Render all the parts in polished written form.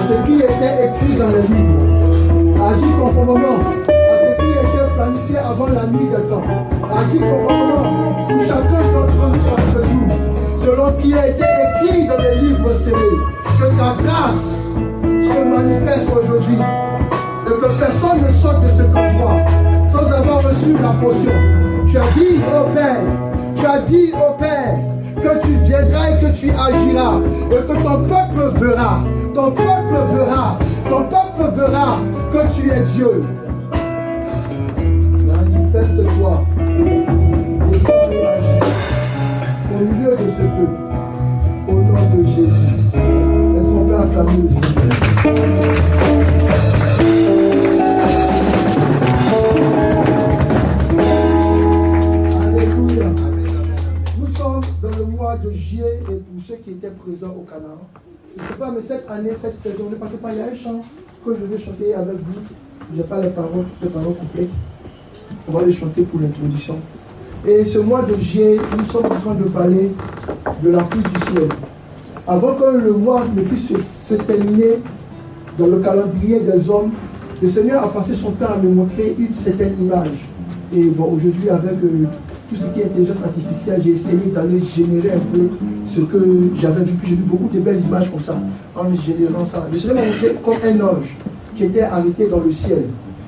ce qui était écrit dans les livres. Agis conformément à ce qui était planifié avant la nuit des temps. Agis conformément pour chacun d'entre nous en ce jour, selon ce qui a été écrit dans les livres scellés. Que ta grâce se manifeste aujourd'hui et que personne ne sorte de cet endroit sans avoir reçu la potion. Tu as dit au Père, que tu viendras et que tu agiras et que ton peuple verra, que tu es Dieu. Manifeste-toi, descends et agis au milieu de ce peuple, au nom de Jésus. Est-ce qu'on peut acclamer le Seigneur? Alléluia. Nous sommes dans le mois de juillet et pour ceux qui étaient présents au Canada, je ne sais pas, mais cette année, cette saison, ne partez pas, il y a un chant que je vais chanter avec vous. Je n'ai pas les paroles complètes. On va les chanter pour l'introduction. Et ce mois de juillet, nous sommes en train de parler de la pluie du ciel. Avant que le mois ne puisse se terminer dans le calendrier des hommes, le Seigneur a passé son temps à me montrer une certaine image. Et bon, aujourd'hui, avec tout ce qui est intelligence artificielle, j'ai essayé d'aller générer un peu ce que j'avais vu. Puis j'ai vu beaucoup de belles images comme ça, en générant ça. Le Seigneur m'a montré comme un ange qui était arrêté dans le ciel.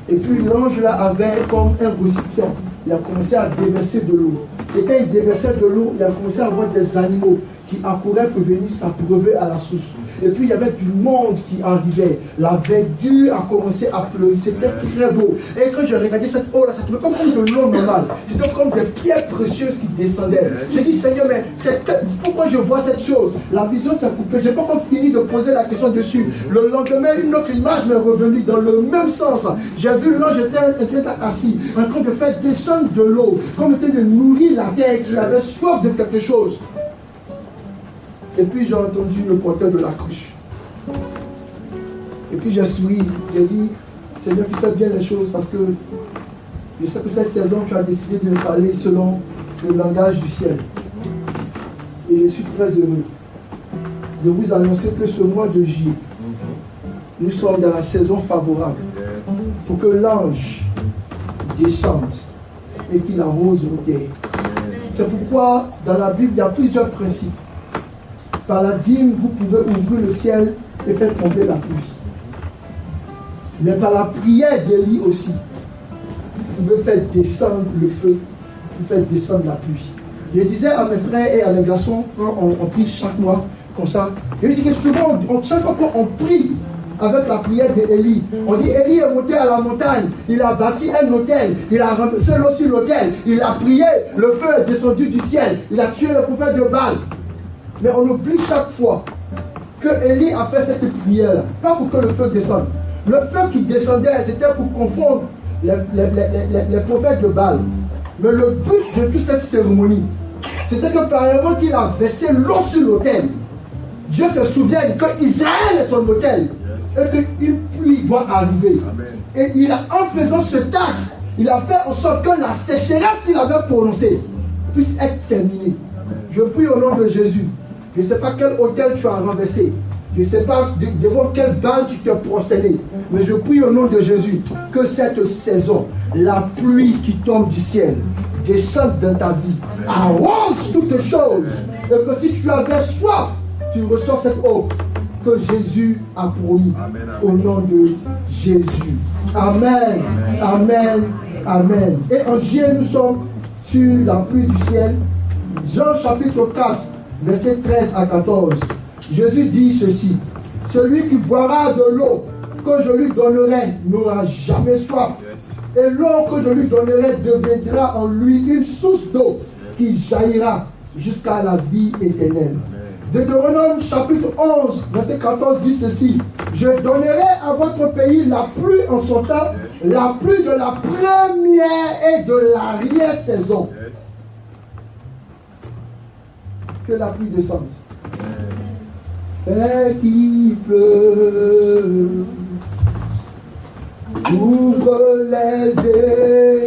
Et puis l'ange là avait comme un récipient. Il a commencé à déverser de l'eau. Et quand il déversait de l'eau, il a commencé à avoir des animaux qui accouraient pour venir s'abreuver à la source. Et puis il y avait du monde qui arrivait. La verdure a commencé à fleurir. C'était très beau. Et quand je regardais cette eau-là, c'était comme de l'eau normale. C'était comme des pierres précieuses qui descendaient. J'ai dit, Seigneur, mais pourquoi je vois cette chose? La vision s'est coupée. Je n'ai pas encore fini de poser la question dessus. Le lendemain, une autre image m'est revenue dans le même sens. J'ai vu l'ange était assis, en train de faire descendre de l'eau, comme en train de nourrir la terre qui avait soif de quelque chose. Et puis j'ai entendu le porteur de la cruche. Et puis j'ai souri, j'ai dit, Seigneur, tu fais bien les choses parce que je sais que cette saison, tu as décidé de me parler selon le langage du ciel. Et je suis très heureux de vous annoncer que ce mois de juillet, nous sommes dans la saison favorable pour que l'ange descende et qu'il arrose nos terres. C'est pourquoi dans la Bible, il y a plusieurs principes. Par la dîme, vous pouvez ouvrir le ciel et faire tomber la pluie. Mais par la prière d'Élie aussi, vous pouvez faire descendre le feu, vous faire descendre la pluie. Je disais à mes frères et à mes garçons, quand on prie chaque mois, comme ça, je dis que souvent, chaque fois qu'on prie avec la prière d'Élie, on dit Élie est monté à la montagne, il a bâti un autel, il a renversé l'eau sur l'autel, il a prié, le feu est descendu du ciel, il a tué le prophète de Baal. Mais on oublie chaque fois que Élie a fait cette prière-là, pas pour que le feu descende. Le feu qui descendait, c'était pour confondre les prophètes de Baal. Mais le but de toute cette cérémonie, c'était que par exemple qu'il a versé l'eau sur l'autel. Dieu se souvient que Israël est son autel et qu'une pluie doit arriver. Amen. Et il a, en faisant ce acte, il a fait en sorte que la sécheresse qu'il avait prononcée puisse être terminée. Amen. Je prie au nom de Jésus. Je ne sais pas quel autel tu as renversé. Je ne sais pas devant quel banc tu t'es prosterné. Mais je prie au nom de Jésus que cette saison, la pluie qui tombe du ciel descende dans ta vie, arrose toutes choses. Et que si tu avais soif, tu ressors cette eau que Jésus a promis. Amen, amen. Au nom de Jésus. Amen. Amen. Amen. Et en juillet, nous sommes sur la pluie du ciel. Jean chapitre 4. Versets 13 à 14. Jésus dit ceci: celui qui boira de l'eau que je lui donnerai n'aura jamais soif. Et l'eau que je lui donnerai deviendra en lui une source d'eau qui jaillira jusqu'à la vie éternelle. Deutéronome chapitre 11, verset 14 dit ceci: je donnerai à votre pays la pluie en son temps, la pluie de la première et de l'arrière-saison. Que la pluie descende. Fais qu'il pleut. Ouvre les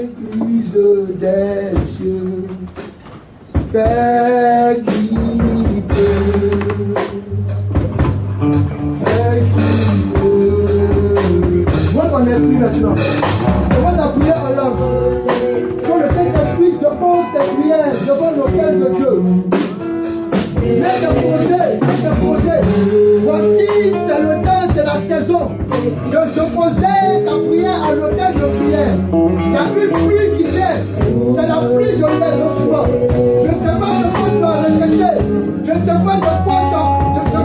écluses des cieux. Fais qu'il pleut. Fais qu'il l'autel de Dieu. Mets des projets. Voici, c'est le temps, c'est la saison de déposer ta prière à l'autel de prière. Il y a une pluie qui vient. C'est la pluie de l'exaucement. Je ne sais pas de quoi tu vas rejeter. Je ne sais pas de quoi tu as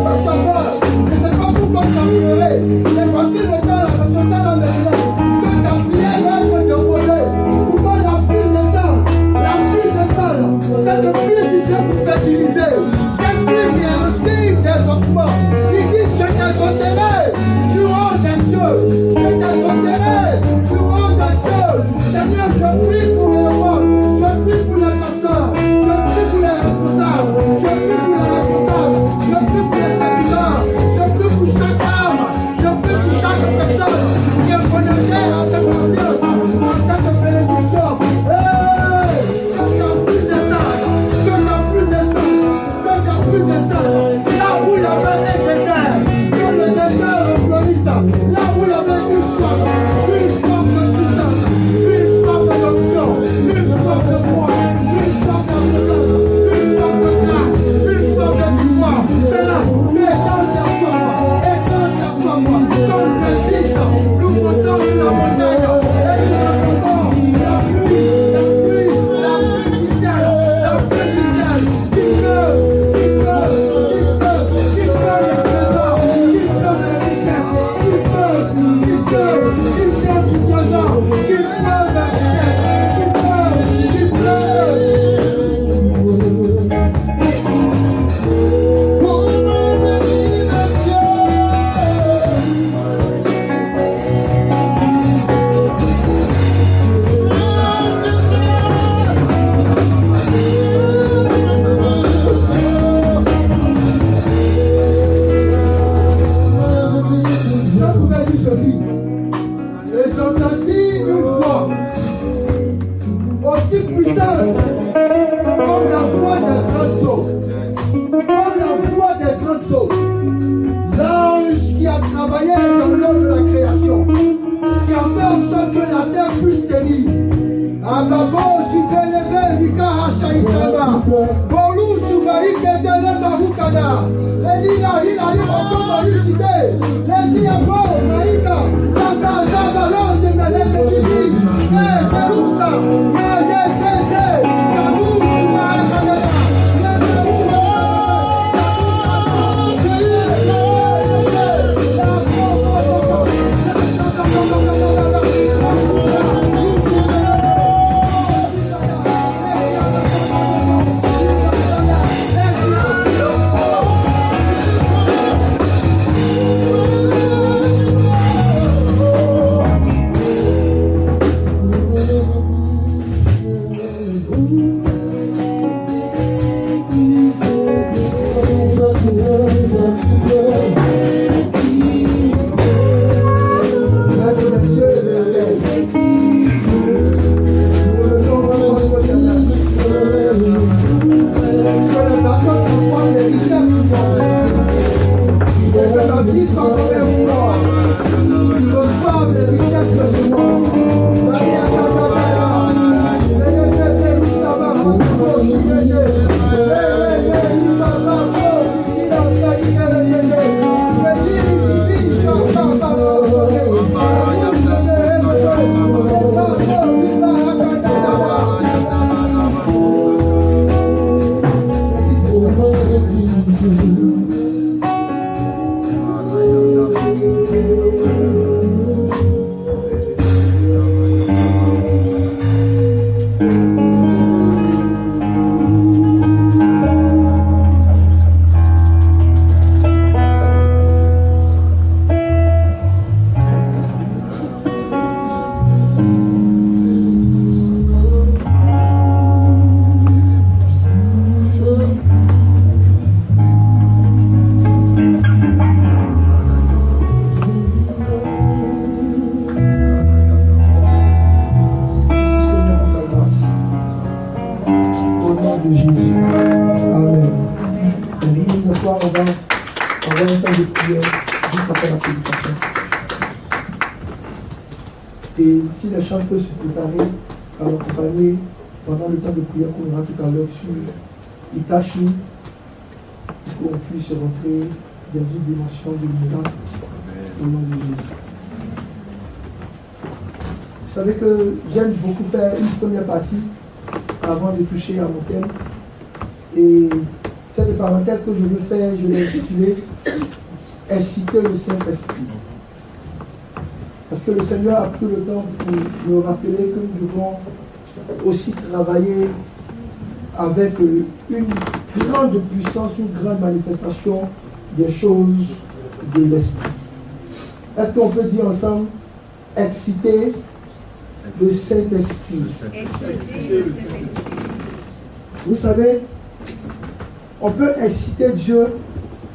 peur. Je ne sais pas pourquoi tu as pleuré. Mais voici le temps, la saison dans le ciel. Que ta prière va être déposée. Pourquoi la pluie descend? La pluie descend. Cette pluie qui vient pour fertiliser. Cette pluie qui est un signe d'exaucement. Il dit, je t'exaucerai du haut des cieux. Je t'exaucerai du haut des cieux. Seigneur, je prie pour les rois. Je prie pour les pasteurs. Je prie pour les responsables. Je prie pour les responsables. Je prie pour les serviteurs. Je prie pour chaque âme. Je prie pour chaque personne qui est connectée à cette confiance, à cette bénédiction. Hey! Que ta pluie descende. Que ta pluie descende. Que ta pluie descende. Là où il y avait un désert, que le désert refleurisse. Là où il y avait une soif de puissance, une soif d'adoption, une soif de foi, une soif d'abondance, une soif de grâce, une soif de victoire. C'est là, étends ta soif, comme le fils, nous montons sur la montagne, et nous attendons la pluie du ciel, qui pleut, les trésors, qui pleut les richesses, qui pleut du trésor, qui pleut la richesse, qui je pouvais dire ceci. Et j'entendis une voix aussi puissante comme la voix des grandes eaux. Comme la voix des grandes eaux. L'ange qui a travaillé dans l'œuvre de la création, qui a fait en sorte que la terre puisse tenir. Amabo, Jibeleve, Nika, Hachaïtaba, Bolou, Souvaï, Kedele, Mahukada, Elina, Hila, Yuchide, les Iabo, Maïka, Tata, Zabalo, Zemele, Kiki, Terousa, Yaya, Zeze, Kabou, Souvaï, Et si les chants peuvent se préparer à l'accompagner pendant le temps de prière qu'on aura tout à l'heure sur Itachi, pour qu'on puisse rentrer dans une dimension de miracle au nom de Jésus. Vous savez que j'aime beaucoup faire une première partie avant de toucher à mon thème. Et cette parenthèse que je veux faire, je l'ai intitulée « Inciter le Saint-Esprit ». Parce que le Seigneur a pris le temps pour nous rappeler que nous devons aussi travailler avec une grande puissance, une grande manifestation des choses de l'Esprit. Est-ce qu'on peut dire ensemble « Exciter le Saint-Esprit ». Vous savez, on peut exciter Dieu,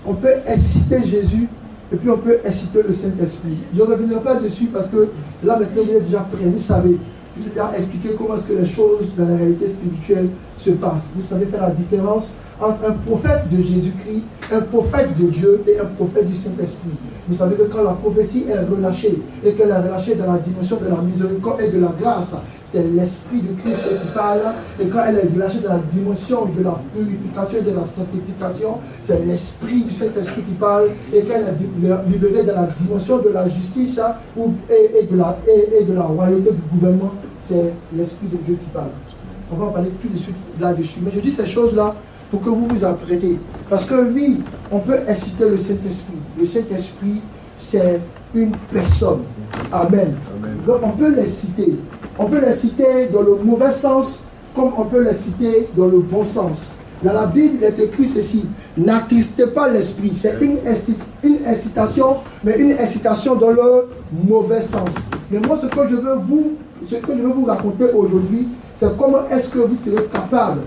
on peut exciter Jésus, et puis on peut exciter le Saint-Esprit. Je ne reviendrai pas dessus parce que là maintenant vous êtes déjà prêts, vous savez. Je vous ai expliqué comment est-ce que les choses dans la réalité spirituelle se passent. Vous savez faire la différence entre un prophète de Jésus-Christ, un prophète de Dieu et un prophète du Saint-Esprit. Vous savez que quand la prophétie est relâchée et qu'elle est relâchée dans la dimension de la miséricorde et de la grâce, c'est l'Esprit de Christ qui parle. Et quand elle est relâchée dans la dimension de la purification et de la sanctification, c'est l'Esprit du Saint-Esprit qui parle. Et quand elle est libérée dans la dimension de la justice et de la royauté du gouvernement, c'est l'Esprit de Dieu qui parle. On va en parler tout de suite là-dessus. Mais je dis ces choses-là pour que vous vous apprêtez. Parce que oui, on peut inciter le Saint-Esprit. Le Saint-Esprit, c'est une personne. Amen. Donc on peut les citer. On peut les citer dans le mauvais sens, comme on peut les citer dans le bon sens. Dans la Bible, il est écrit ceci: n'attristez pas l'esprit. C'est une incitation, mais une incitation dans le mauvais sens. Mais moi, ce que je veux vous raconter aujourd'hui, c'est comment est-ce que vous serez capable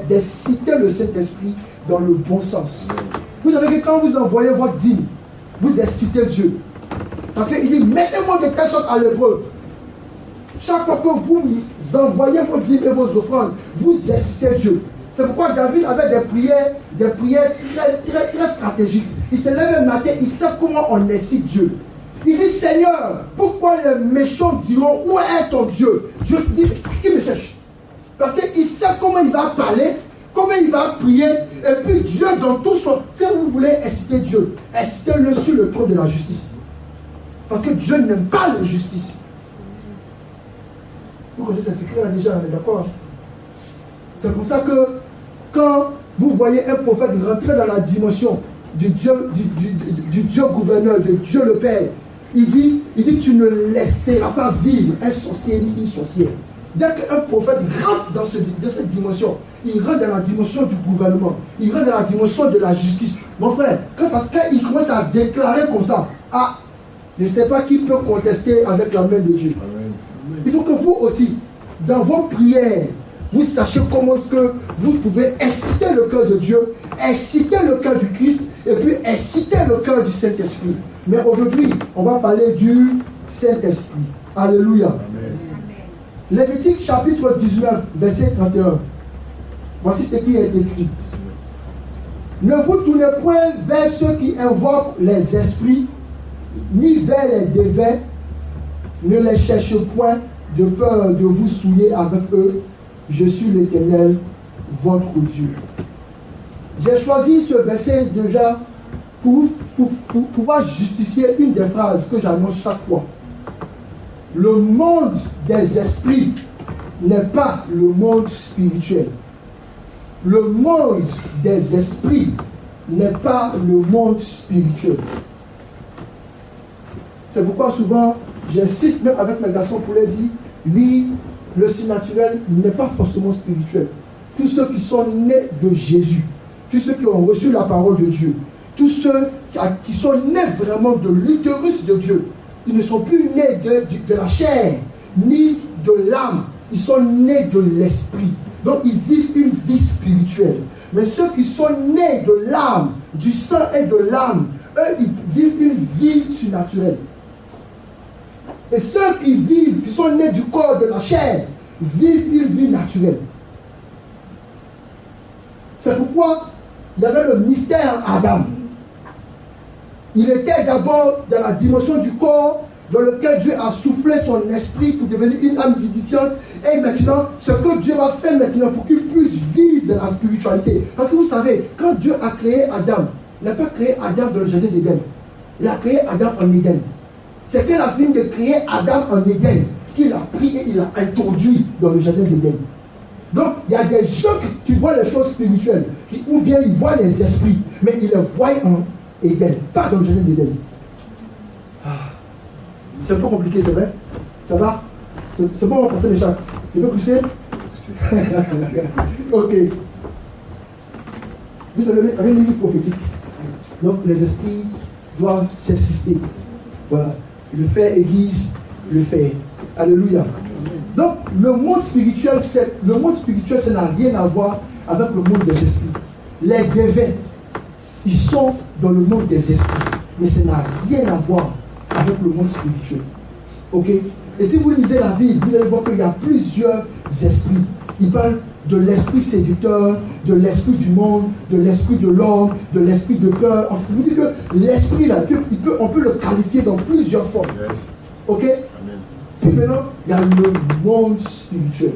d'inciter le Saint-Esprit dans le bon sens. Vous savez que quand vous envoyez votre dîme, vous incitez Dieu. Parce qu'il dit, mettez-moi de telle sorte à l'épreuve. Chaque fois que vous envoyez vos dîmes et vos offrandes, vous incitez Dieu. C'est pourquoi David avait des prières très stratégiques. Il se lève le matin, il sait comment on incite Dieu. Il dit, Seigneur, pourquoi les méchants diront, où est ton Dieu? Dieu dit, qui me cherche? Parce qu'il sait comment il va parler, comment il va prier, et puis Dieu dans tout son... Si vous voulez inciter Dieu, incitez-le sur le trône de la justice. Parce que Dieu n'aime pas la justice. Vous connaissez, ça s'écrit là déjà, d'accord? C'est comme ça que quand vous voyez un prophète rentrer dans la dimension du Dieu gouverneur, de Dieu le Père, il dit tu ne laisseras pas vivre un sorcier ni une sorcière. Dès qu'un prophète rentre dans cette dimension, il rentre dans la dimension du gouvernement, il rentre dans la dimension de la justice. Mon frère, quand il commence à déclarer comme ça, je ne sais pas qui peut contester avec la main de Dieu. Amen. Il faut que vous aussi, dans vos prières, vous sachiez comment est-ce que vous pouvez inciter le cœur de Dieu, inciter le cœur du Christ, et puis inciter le cœur du Saint-Esprit. Mais aujourd'hui, on va parler du Saint-Esprit. Alléluia. Amen. Lévitique chapitre 19, verset 31. Voici ce qui est écrit. Ne vous tournez point vers ceux qui invoquent les esprits, ni vers les dévins. Ne les cherchez point de peur de vous souiller avec eux. Je suis l'Éternel, votre Dieu. J'ai choisi ce verset déjà pour pouvoir justifier une des phrases que j'annonce chaque fois. Le monde des esprits n'est pas le monde spirituel. Le monde des esprits n'est pas le monde spirituel. C'est pourquoi souvent, j'insiste même avec mes garçons pour les dire, oui, le surnaturel n'est pas forcément spirituel. Tous ceux qui sont nés de Jésus, tous ceux qui ont reçu la parole de Dieu, tous ceux qui sont nés vraiment de l'utérus de Dieu, ils ne sont plus nés de la chair, ni de l'âme, ils sont nés de l'esprit. Donc ils vivent une vie spirituelle. Mais ceux qui sont nés de l'âme, du sang et de l'âme, eux, ils vivent une vie surnaturelle. Et ceux qui sont nés du corps de la chair, vivent une vie naturelle. C'est pourquoi il y avait le mystère Adam. Il était d'abord dans la dimension du corps, dans lequel Dieu a soufflé son esprit pour devenir une âme vivifiante. Et maintenant, ce que Dieu va faire maintenant pour qu'il puisse vivre dans la spiritualité. Parce que vous savez, quand Dieu a créé Adam, il n'a pas créé Adam dans le jardin d'Éden. Il a créé Adam en Éden. C'est qu'il a fini de créer Adam en Éden qu'il a pris et il a introduit dans le jardin d'Éden. Donc, il y a des gens qui voient les choses spirituelles, ou bien ils voient les esprits, mais ils les voient en Éden, pas dans le jardin d'Éden. C'est un peu compliqué, c'est vrai? Ça va? C'est bon, on va passer les chats. Tu peux pousser? Ok. Vous savez, avec une livre prophétique. Donc, les esprits doivent s'exister. Voilà. Le fait aiguise le fait. Alléluia. Donc, le monde spirituel, ça n'a rien à voir avec le monde des esprits. Les dévins, ils sont dans le monde des esprits. Mais ça n'a rien à voir avec le monde spirituel. Ok? Et si vous lisez la Bible, vous allez voir qu'il y a plusieurs esprits. Il parle de l'esprit séducteur, de l'esprit du monde, de l'esprit de l'homme, de l'esprit de peur. Enfin, je vous dis que l'esprit, là, on peut le qualifier dans plusieurs formes. Yes. Ok? Amen. Et maintenant, il y a le monde spirituel.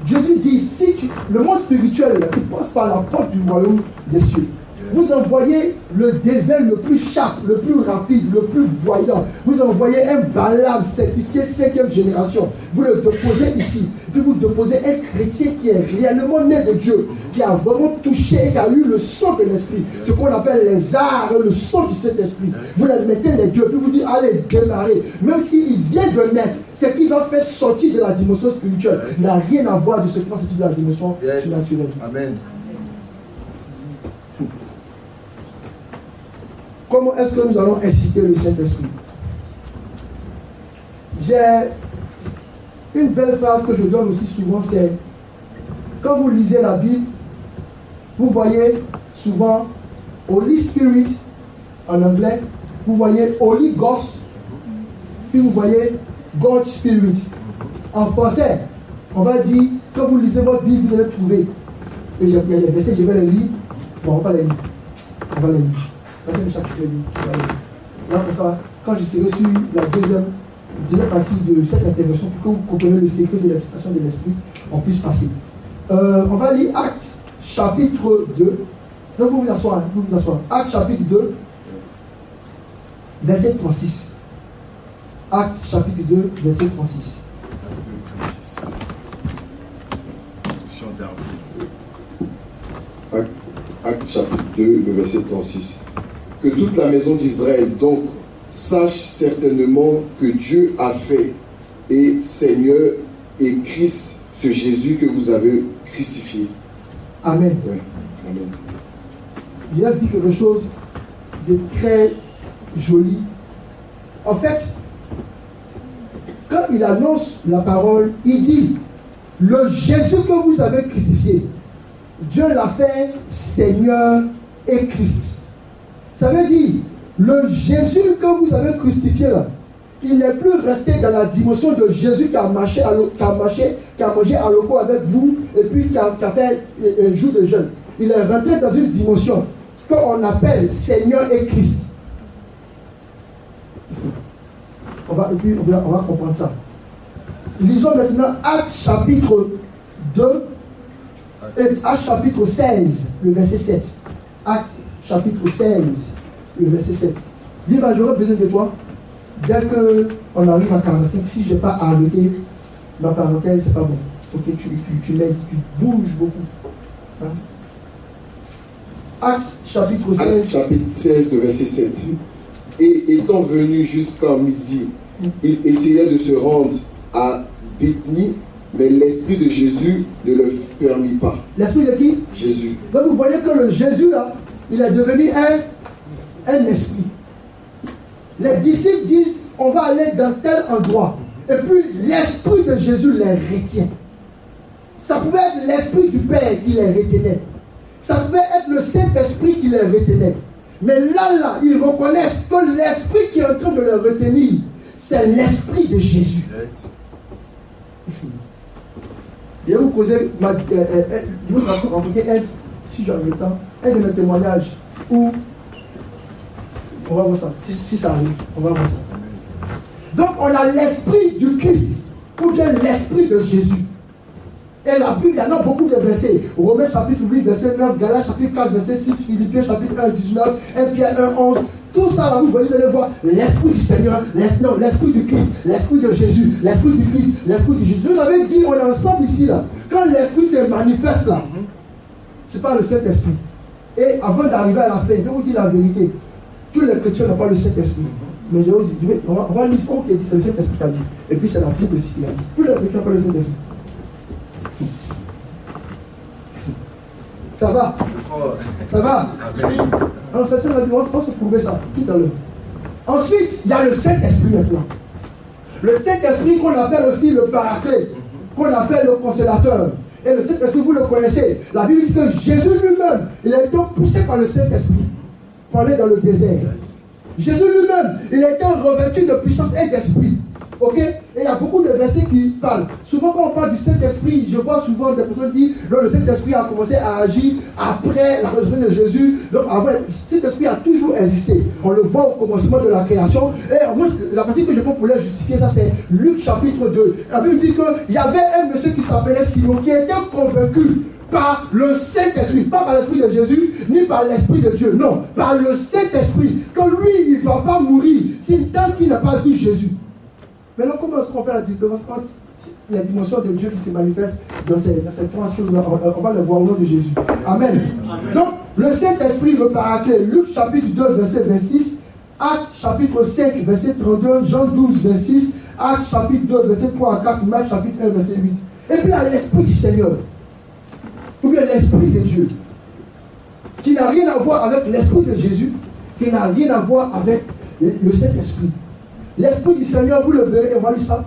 Jésus dit, si le monde spirituel, là, qui passe par la porte du royaume des cieux, vous envoyez le dévin le plus sharp, le plus rapide, le plus voyant. Vous envoyez un Balaam certifié 5e génération. Vous le déposez ici. Puis vous déposez un chrétien qui est réellement né de Dieu, qui a vraiment touché et qui a eu le sang de l'esprit. Ce qu'on appelle les arts, le sang du Saint-Esprit. Vous les mettez les dieux, puis vous dites, allez, démarrer. Même s'il vient de naître, ce qui va faire sortir de la dimension spirituelle n'a rien à voir de ce qui va sortir de la dimension naturelle. Amen. Comment est-ce que nous allons inciter le Saint-Esprit? J'ai une belle phrase que je donne aussi souvent, c'est quand vous lisez la Bible, vous voyez souvent Holy Spirit en anglais, vous voyez Holy Ghost, puis vous voyez God Spirit. En français, on va dire, quand vous lisez votre Bible, vous allez trouver. Et il y a des versets, je vais les lire. Bon, on va les lire. On va les lire. Là, pour ça, quand je serai sur la deuxième partie de cette intervention, pour que vous compreniez le secret de l'expression de l'esprit, on puisse passer. On va lire Actes chapitre 2. Donc vous vous asseoir. Actes chapitre 2, verset 36. Actes chapitre 2, verset 36. Actes chapitre 2, le verset 36. Que toute la maison d'Israël donc sache certainement que Dieu a fait et Seigneur et Christ, ce Jésus que vous avez crucifié. Amen. Ouais. Amen. Il a dit quelque chose de très joli. En fait, quand il annonce la parole, il dit, le Jésus que vous avez crucifié, Dieu l'a fait Seigneur et Christ. Ça veut dire, le Jésus que vous avez crucifié là, il n'est plus resté dans la dimension de Jésus qui a mangé à l'eau avec vous et puis qui a fait un jour de jeûne. Il est rentré dans une dimension qu'on appelle Seigneur et Christ. On va comprendre ça. Lisons maintenant Actes chapitre 2 et Actes chapitre 16, le verset 7. Actes chapitre 16, le verset 7. Dis, j'aurais besoin de toi. Dès qu'on arrive à 45, si je n'ai pas arrêté ma parenthèse, c'est pas bon. Ok, tu m'aides, tu bouges beaucoup. Hein? Actes chapitre 16. Actes chapitre 16, le verset 7. Et étant venu jusqu'à midi, il essayait de se rendre à Béthanie, mais l'esprit de Jésus ne le permit pas. L'esprit de qui? Jésus. Donc vous voyez que le Jésus là, il est devenu un esprit. Les disciples disent, on va aller dans tel endroit. Et puis l'esprit de Jésus les retient. Ça pouvait être l'esprit du Père qui les retenait. Ça pouvait être le Saint-Esprit qui les retenait. Mais là, ils reconnaissent que l'esprit qui est en train de les retenir, c'est l'esprit de Jésus. Yes. Je vais vous causer, je vais vous raconter, si j'ai le temps, un de mes témoignages où, on va voir ça, si ça arrive, on va voir ça. Donc on a l'esprit du Christ, ou bien l'esprit de Jésus. Et la Bible, il y en a beaucoup de versets. Romains chapitre 8, verset 9, Galates chapitre 4, verset 6, Philippiens chapitre 1, 19, 1 Pierre 1, 11. Tout ça, là, vous allez voir l'esprit du Seigneur, l'esprit du Christ, l'esprit de Jésus, l'esprit du Christ, l'esprit de Jésus. Vous avez dit, on est ensemble ici, là. Quand l'esprit se manifeste, là, c'est pas le Saint-Esprit. Et avant d'arriver à la fin, je vous dis la vérité. Tous les chrétiens n'ont pas le Saint-Esprit. Mais je vous dis, on va lire ce qu'on dit, c'est le Saint-Esprit qui a dit. Et puis c'est la Bible aussi qui a dit. Tous les chrétiens n'ont pas le Saint-Esprit. Ça va? Ça va? Alors c'est ça la différence, on va se prouver ça tout à l'heure. Ensuite, il y a le Saint-Esprit maintenant. Le Saint-Esprit qu'on appelle aussi le Paraclet, qu'on appelle le Consolateur. Et le Saint-Esprit, vous le connaissez. La Bible dit que Jésus lui-même, il a été poussé par le Saint-Esprit pour aller dans le désert. Jésus lui-même, il a été revêtu de puissance et d'esprit. Ok? Et il y a beaucoup de versets qui parlent. Souvent, quand on parle du Saint-Esprit, je vois souvent des personnes dire non, le Saint-Esprit a commencé à agir après la résurrection de Jésus. Donc, avant, le Saint-Esprit a toujours existé. On le voit au commencement de la création. Et moi, la partie que je prends pour les justifier, ça, c'est Luc chapitre 2. La Bible dit qu'il y avait un monsieur qui s'appelait Simon qui était convaincu par le Saint-Esprit, pas par l'Esprit de Jésus, ni par l'Esprit de Dieu, non, par le Saint-Esprit, que lui, il ne va pas mourir tant qu'il n'a pas vu Jésus. Maintenant, comment est-ce qu'on fait la différence entre la dimension de Dieu qui se manifeste dans ces trois choses-là? On va le voir au nom de Jésus. Amen. Donc, le Saint-Esprit, le Paraclet, Luc chapitre 2, verset 26, Actes chapitre 5, verset 32, Jean 12, 26, Actes chapitre 2, verset 3 à 4, Marc chapitre 1, verset 8. Et puis, il y a l'Esprit du Seigneur, ou bien l'Esprit de Dieu, qui n'a rien à voir avec l'Esprit de Jésus, qui n'a rien à voir avec le Saint-Esprit. L'Esprit du Seigneur, vous le verrez, on va lire ça.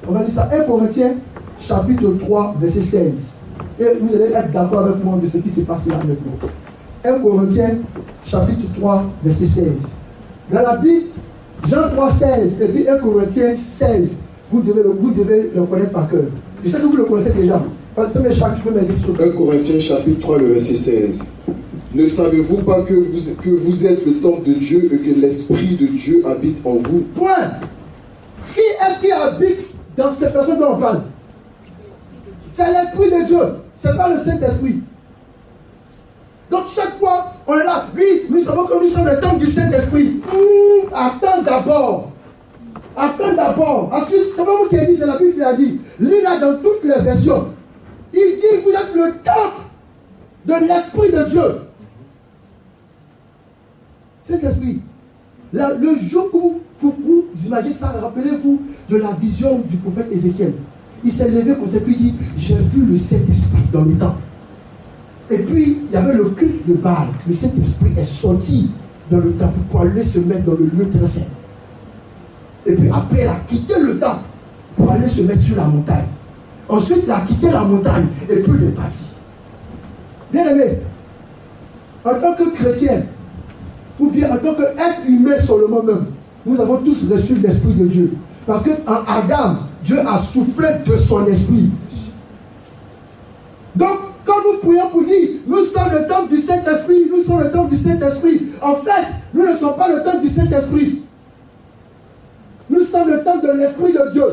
On va lire ça. 1 Corinthiens, chapitre 3, verset 16. Et vous allez être d'accord avec moi de ce qui s'est passé là maintenant. 1 Corinthiens, chapitre 3, verset 16. Dans la Bible, Jean 3, 16, et puis 1 Corinthiens 16, vous devez le connaître par cœur. Je sais que vous le connaissez déjà. 1 Corinthiens, chapitre 3, le verset 16. Ne savez-vous pas que vous êtes le temple de Dieu et que l'Esprit de Dieu habite en vous? Point. Qui est-ce qui habite dans ces personnes dont on parle? C'est l'Esprit de Dieu. Ce n'est pas le Saint-Esprit. Donc chaque fois, on est là. Oui, nous savons que nous sommes le temple du Saint-Esprit. Attends d'abord. Attends d'abord. Ensuite, c'est pas vous qui avez dit, c'est la Bible qui l'a dit. Lis-la dans toutes les versions. Il dit, vous êtes le temple de l'Esprit de Dieu. Saint-Esprit. Le jour où vous imaginez ça, rappelez-vous de la vision du prophète Ézéchiel. Il s'est levé comme ça, puis il dit, j'ai vu le Saint-Esprit dans le temple. Et puis, il y avait le culte de Baal. Le Saint-Esprit est sorti dans le temple pour aller se mettre dans le lieu très saint. Et puis après, il a quitté le temple pour aller se mettre sur la montagne. Ensuite, il a quitté la montagne et puis il est parti. Bien aimé, en tant que chrétien, ou bien en tant qu'être humain seulement même, nous avons tous reçu l'Esprit de Dieu. Parce qu'en Adam, Dieu a soufflé de son esprit. Donc, quand nous prions pour dire, nous sommes le temple du Saint-Esprit, nous sommes le temple du Saint-Esprit, en fait, nous ne sommes pas le temple du Saint-Esprit. Nous sommes le temple de l'Esprit de Dieu.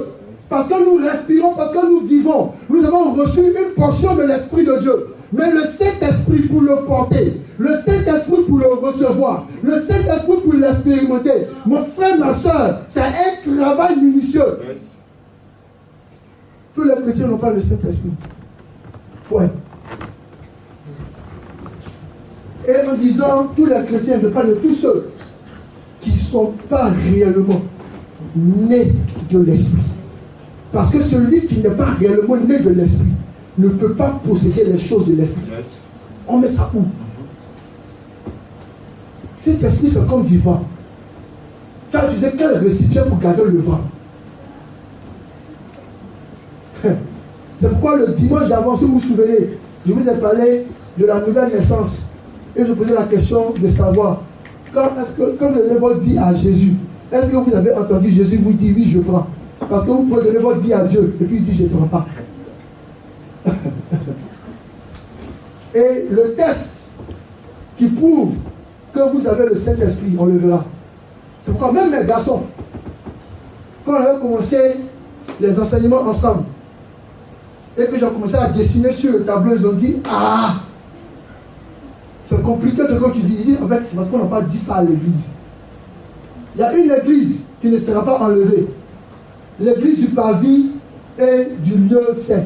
Parce que nous respirons, parce que nous vivons. Nous avons reçu une portion de l'Esprit de Dieu. Mais le Saint-Esprit pour le porter, le Saint-Esprit pour le recevoir, le Saint-Esprit pour l'expérimenter. Mon frère, ma soeur, c'est un travail minutieux. Yes. Tous les chrétiens n'ont pas le Saint-Esprit. Point. Et en disant tous les chrétiens, je parle de tous ceux qui ne sont pas réellement nés de l'Esprit. Parce que celui qui n'est pas réellement né de l'Esprit ne peut pas posséder les choses de l'Esprit. Yes. On met ça où? Cet esprit, c'est comme du vent. Tu as utilisé quel récipient pour garder le vent? C'est pourquoi le dimanche d'avant, si vous vous souvenez, je vous ai parlé de la nouvelle naissance. Et je posais la question de savoir, quand vous donnez votre vie à Jésus, est-ce que vous avez entendu Jésus vous dire, oui, je prends? Parce que vous pouvez donner votre vie à Dieu, et puis il dit, je ne prends pas. Et le test qui prouve que vous avez le Saint-Esprit, on le verra. C'est pourquoi même les garçons, quand on avait commencé les enseignements ensemble, et que j'ai commencé à dessiner sur le tableau, ils ont dit, ah, c'est compliqué ce que tu dis. Il dit, en fait, c'est parce qu'on n'a pas dit ça à l'église. Il y a une église qui ne sera pas enlevée. L'église du pavis et du lieu saint.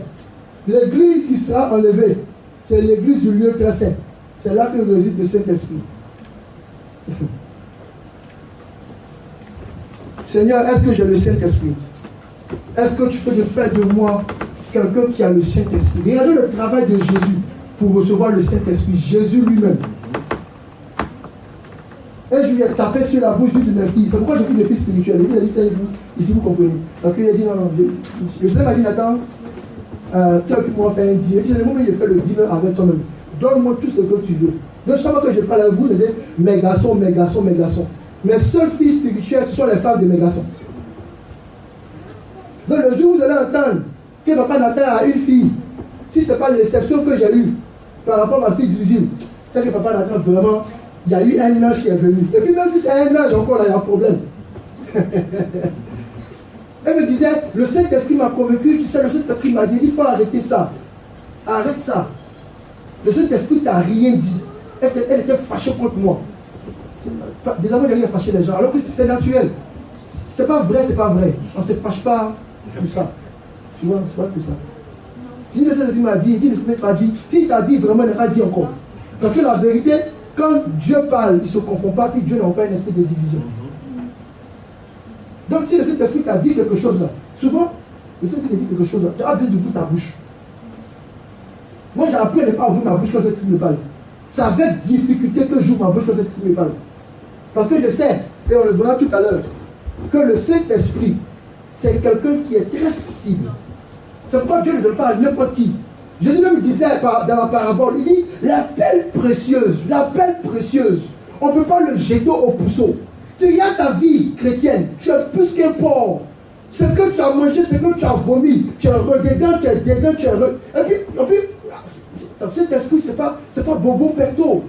L'église qui sera enlevée, c'est l'église du lieu très saint. C'est là que réside le Saint-Esprit. Seigneur, est-ce que j'ai le Saint-Esprit? Est-ce que tu peux faire de moi quelqu'un qui a le Saint-Esprit? Regardez le travail de Jésus pour recevoir le Saint-Esprit. Jésus lui-même. Et je lui ai tapé sur la bouche de mes filles. C'est pourquoi j'ai pris des filles spirituelles. Il a dit, c'est vous, ici vous comprenez. Parce qu'il a dit, non, non, le Seigneur m'a dit, Nathan, tu as pu pouvoir faire un dîner. C'est le moment où il fait le dîner avec toi-même. Donne-moi tout ce que tu veux. Donc chaque fois que je parle à vous, je dis, mes garçons, mes garçons, mes garçons. Mes seules filles spirituelles, ce sont les femmes de mes garçons. Donc le jour où vous allez entendre que papa Nathan a une fille, si ce n'est pas l'exception que j'ai eue par rapport à ma fille d'usine, c'est que papa Nathan vraiment, il y a eu un ange qui est venu. Et puis même si c'est un ange encore, là, il y a un problème. Elle me disait, le Saint-Esprit m'a convaincu, le Saint-Esprit m'a dit, il faut arrêter ça. Arrête ça. Le Saint-Esprit t'a rien dit. Elle était fâchée contre moi. Désormais, il n'y a rien à fâcher les gens. Alors que c'est naturel. C'est pas vrai, c'est pas vrai. On ne se fâche pas pour ça. Tu vois, c'est pas que ça. Si le Saint-Esprit m'a dit, le Saint-Esprit m'a dit, qui t'a dit vraiment, il n'a pas dit encore. Parce que la vérité, quand Dieu parle, il ne se confond pas, puis Dieu n'a pas un esprit de division. Donc si le Saint-Esprit t'a dit quelque chose là, souvent, le Saint-Esprit t'a dit quelque chose là, tu as bien d'ouvrir ta bouche. Moi j'ai appris à ne pas ouvrir ma bouche quand cet esprit me parle. C'est avec difficulté que j'ouvre ma bouche quand cet esprit me parle. Parce que je sais, et on le verra tout à l'heure, que le Saint-Esprit, c'est quelqu'un qui est très sensible. C'est pourquoi Dieu ne donne pas à n'importe qui. Jésus même disait dans la parabole, il dit, la perle précieuse, on ne peut pas le jeter au puceau. Tu regardes ta vie chrétienne, tu es plus qu'un porc. Ce que tu as mangé, ce que tu as vomi, tu es rededans, tu es dedans, tu es Et puis, cet esprit, c'est pas bonbon pecto.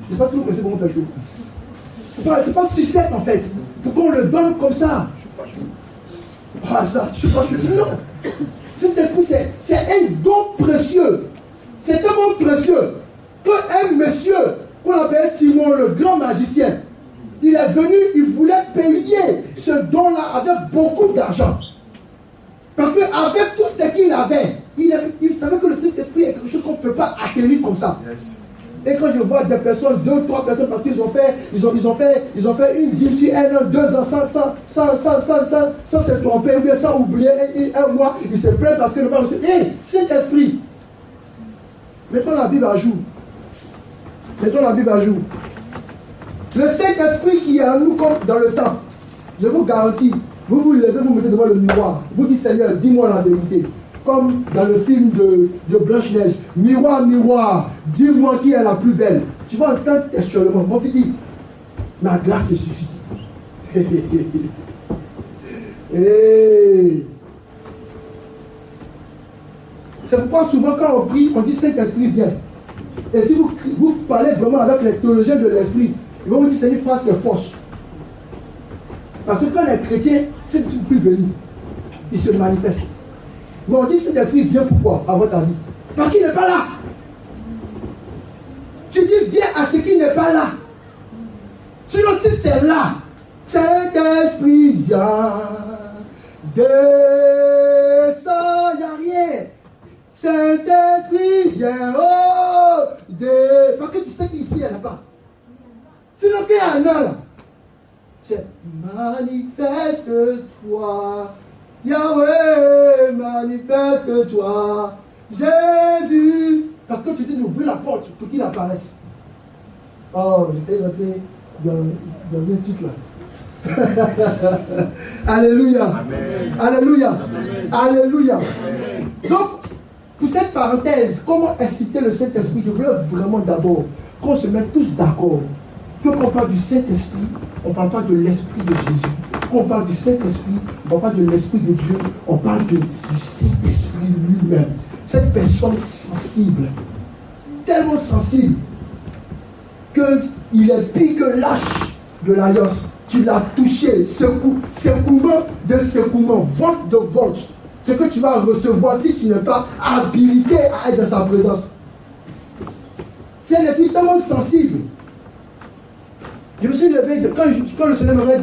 Je ne sais pas si vous connaissez bonbon pecto. C'est pas sucette en fait. Pour qu'on le donne comme ça. Ah ça, je suis pas chou. Non. Cet esprit, c'est un don précieux. C'est un don précieux. Qu'un monsieur, qu'on appelle Simon le grand magicien, il est venu, il voulait payer ce don-là avec beaucoup d'argent. Parce qu'avec tout ce qu'il avait, il savait que le Saint-Esprit est quelque chose qu'on ne peut pas acquérir comme ça. Yes. Et quand je vois des personnes, 2 ou 3 personnes, parce qu'ils ont fait une dîme sur 1 an, 2 ans, sans se tromper, ou bien sans oublier un mois, ils se plaignent parce que le mal aussi. Hé, Saint-Esprit, mettons la Bible à jour. Le Saint-Esprit qui est en nous comme dans le temps, je vous garantis, vous vous levez, vous mettez devant le miroir, vous dites Seigneur, dis-moi la vérité. Comme dans le film de Blanche-Neige, miroir, miroir, dis-moi qui est la plus belle. Tu vas entendre textuellement, mon petit, ma grâce te suffit. C'est pourquoi souvent quand on prie, on dit Saint-Esprit vient. Et si vous parlez vraiment avec les théologiens de l'esprit, ils vont vous dire c'est une phrase qui est fausse. Parce que quand les chrétiens, Saint-Esprit venu, il se manifeste. Mais on dit Saint-Esprit vient pourquoi, à votre avis? Parce qu'il n'est pas là. Tu dis viens à ce qui n'est pas là. Sinon si c'est là, Saint-Esprit vient, descend, il n'y a rien. Saint-Esprit vient, oh, parce que tu sais qu'ici il n'y en a pas. Sinon qu'il y en a là. C'est manifeste-toi. Yahweh, manifeste-toi, Jésus. Parce que tu dis d'ouvrir la porte pour qu'il apparaisse. Oh, j'ai fait rentrer dans un truc là. Alléluia. Amen. Alléluia. Amen. Alléluia. Amen. Donc, pour cette parenthèse, comment inciter le Saint-Esprit? Je voulais vraiment d'abord qu'on se mette tous d'accord. Que quand on parle du Saint-Esprit, on ne parle pas de l'Esprit de Jésus. Quand on parle du Saint-Esprit, on ne parle pas de l'Esprit de Dieu, on parle du Saint-Esprit lui-même. Cette personne sensible, tellement sensible, qu'il est pire que l'âche de l'alliance. Tu l'as touché, secouement, de secouement, volte de volte, ce que tu vas recevoir si tu n'es pas habilité à être dans sa présence. C'est un esprit tellement sensible. Je me suis levé, quand le Seigneur m'avait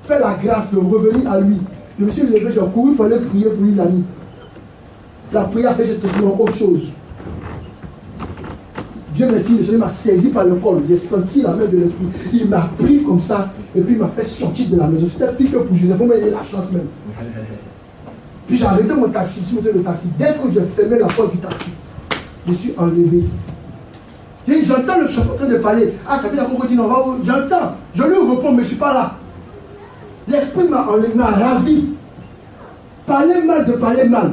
fait la grâce de revenir à lui, je me suis levé, j'ai couru pour aller prier pour une amie. La prière a fait cette autre chose. Dieu merci, le Seigneur m'a saisi par le col. J'ai senti la main de l'esprit. Il m'a pris comme ça et puis il m'a fait sortir de la maison. C'était pire que pour Joseph. Pour moi, il a la chance même. Puis j'ai arrêté mon taxi, je suis monté le taxi. Dès que j'ai fermé la porte du taxi, je suis enlevé. J'entends le chauffeur en train de parler. Ah, tu as dit non, va où? J'entends. Je lui réponds, mais je ne suis pas là. L'esprit m'a ravi. Parler mal de parler mal.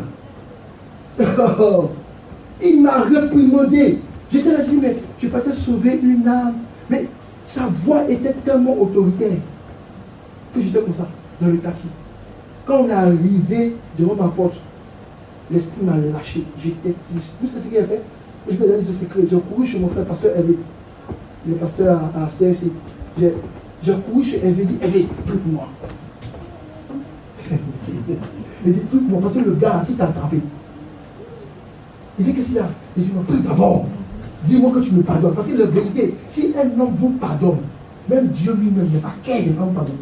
Il m'a réprimandé. J'étais là, je dis, mais je peux te sauver une âme. Mais sa voix était tellement autoritaire que j'étais comme ça, dans le taxi. Quand on est arrivé devant ma porte, l'esprit m'a lâché. J'étais triste. Vous savez ce qu'il a fait? Je vais donner ce secret. J'ai couru chez mon frère, pasteur Hervé, le pasteur à CRC. J'ai couru chez Hervé, dit, Hervé, écoute-moi. Il dit, écoute-moi, parce que le gars, si t'a attrapé. Il dit, qu'est-ce qu'il a? Il dit, prie d'abord. Dis-moi que tu me pardonnes. Parce que la vérité, si un homme vous pardonne, même Dieu lui-même n'est pas qu'elle ne va vous pardonner.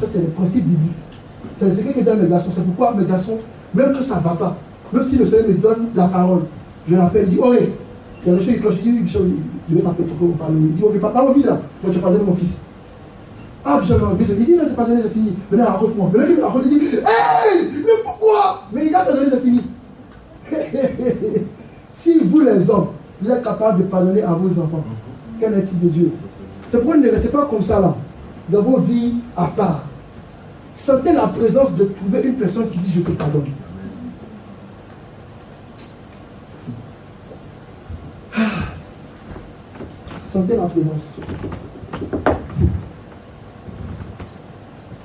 Ça, c'est le principe biblique. C'est le secret que donne mes garçons. C'est pourquoi mes garçons, même que ça ne va pas, même si le Seigneur me donne la parole, je l'appelle, il dit, oh, hey, il y a des choses qui clochent. Je dis, oui, Bishop, je vais t'appeler pour que vous parlez. Il dit, ok, papa, on vit là. Moi, je vais pardonner mon fils. Ah, Bishop, il dit, non, c'est pardonné, c'est fini. Maintenant, raconte-moi. Mais là, il me raconte, il dit, hey, mais pourquoi? Mais il a pardonné, c'est fini. Si vous les hommes, vous êtes capables de pardonner à vos enfants, quel est-il de Dieu? C'est pourquoi ne restez pas comme ça là, dans vos vies à part. Sentez la présence de trouver une personne qui dit je te pardonne. Sentez la présence.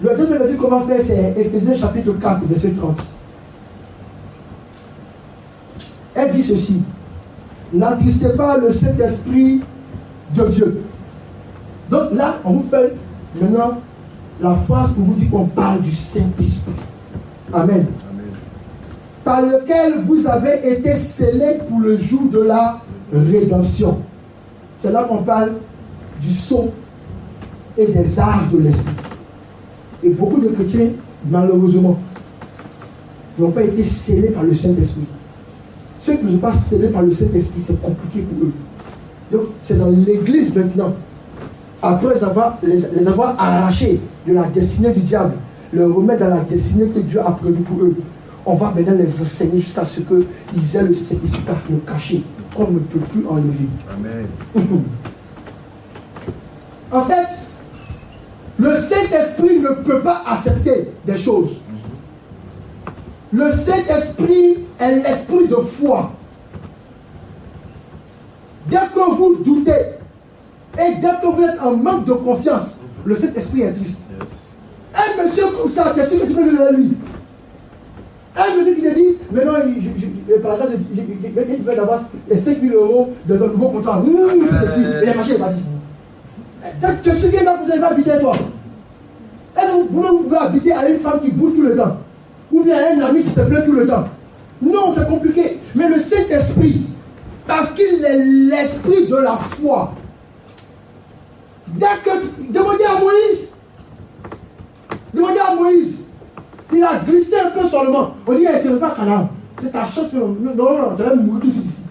Le deuxième étude qu'on va faire, c'est Éphésiens chapitre 4, verset 30. Elle dit ceci: n'attristez pas le Saint-Esprit de Dieu. Donc là, on vous fait maintenant la phrase où vous dit qu'on parle du Saint-Esprit. Amen. Amen. Par lequel vous avez été scellés pour le jour de la rédemption. C'est là qu'on parle du sceau et des arts de l'Esprit. Et beaucoup de chrétiens, malheureusement, n'ont pas été scellés par le Saint-Esprit. Ceux qui ne sont pas scellés par le Saint-Esprit, c'est compliqué pour eux. Donc, c'est dans l'église maintenant, après les avoir arrachés de la destinée du diable, les remettre dans la destinée que Dieu a prévue pour eux. On va maintenant les enseigner jusqu'à ce qu'ils aient le certificat, le cachet, qu'on ne peut plus enlever. Amen. En fait, le Saint-Esprit ne peut pas accepter des choses. Le Saint-Esprit est l'esprit de foi. Dès que vous doutez et dès que vous êtes en manque de confiance, le Saint-Esprit est triste. Yes. Un monsieur comme ça, qu'est-ce que tu peux venir à lui? Un monsieur qui te dit, maintenant, par la grâce, il veut d'avoir les 5 000 € dans un nouveau contrat. Saint-Esprit, il est marché, vas-y. Tu sais bien que vous n'avez pas habité toi. Est-ce que vous pouvez habiter à une femme qui bouge tout le temps? Ou bien un ami qui se plaît tout le temps? Non, c'est compliqué. Mais le Saint-Esprit, parce qu'il est l'esprit de la foi. Demandez à Moïse, il a glissé un peu seulement. On dit, tu n'es pas Canaan. C'est ta chance. Non, tu vas mourir tout de suite ici.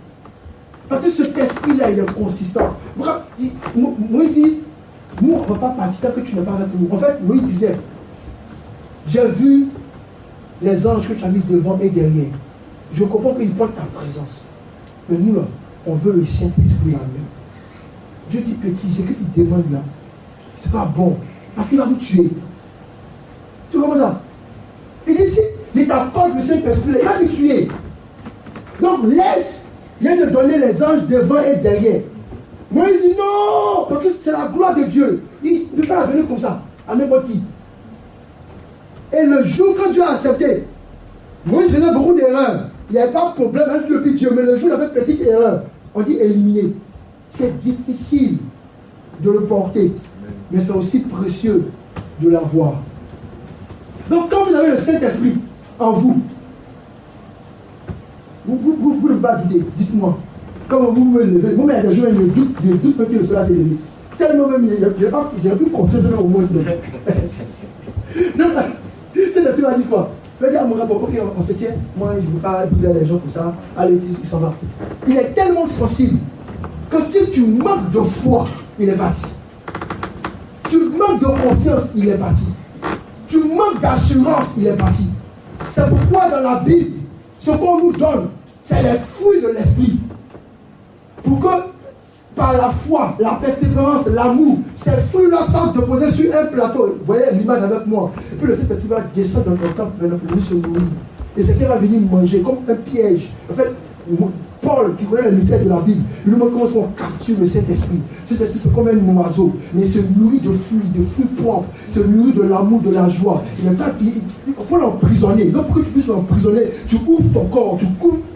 Parce que cet esprit-là, il est consistant. Moïse dit, nous, on ne va pas partir tant que tu n'es pas avec nous. En fait, Moïse disait, j'ai vu les anges que tu as mis devant et derrière. Je comprends qu'ils portent ta présence. Mais nous, là, on veut le Saint-Esprit en nous. Dieu dit petit, c'est que tu demandes là. C'est pas bon. Parce qu'il va vous tuer. Tu comprends ça? Il dit, si il t'accorde le Saint-Esprit, il va te tuer. Donc laisse, viens te donner les anges devant et derrière. Moïse dit non, parce que c'est la gloire de Dieu. Il ne peut pas la donner comme ça, à n'importe qui. Et le jour que Dieu a accepté, Moïse faisait beaucoup d'erreurs. Il n'y avait pas de problème avec le petit Dieu, mais le jour où il a fait petite erreur, on dit éliminer. C'est difficile de le porter, mais c'est aussi précieux de l'avoir. Donc quand vous avez le Saint-Esprit en vous, vous ne pouvez pas douter. Dites-moi, comment vous me levez, moi, il y a des jours, je doute même que le soleil s'est levé. Tellement même, j'ai plus confiance au monde. Donc, c'est le Seigneur dit quoi? Il va dire à mon rapport, ok, on se tient, moi je ne veux pas dire les gens comme ça, allez, il s'en va. Il est tellement sensible que si tu manques de foi, il est parti. Tu manques de confiance, il est parti. Tu manques d'assurance, il est parti. C'est pourquoi dans la Bible, ce qu'on nous donne, c'est les fruits de l'esprit. Pour que par la foi, la persévérance, l'amour, ces fruits-là sont déposés sur un plateau. Vous voyez l'image avec moi. Et puis le Saint-Esprit va descendre dans le temple pour venir se nourrir. Et c'est qu'il va venir manger comme un piège. En fait, Paul, qui connaît le mystère de la Bible, il nous montre comment on capture le Saint-Esprit. Cet esprit, c'est comme un oiseau, mais il se nourrit de fruits propres, il se nourrit de l'amour, de la joie. Et maintenant, il faut l'emprisonner. Donc, pour que tu puisses l'emprisonner, tu ouvres ton corps, tu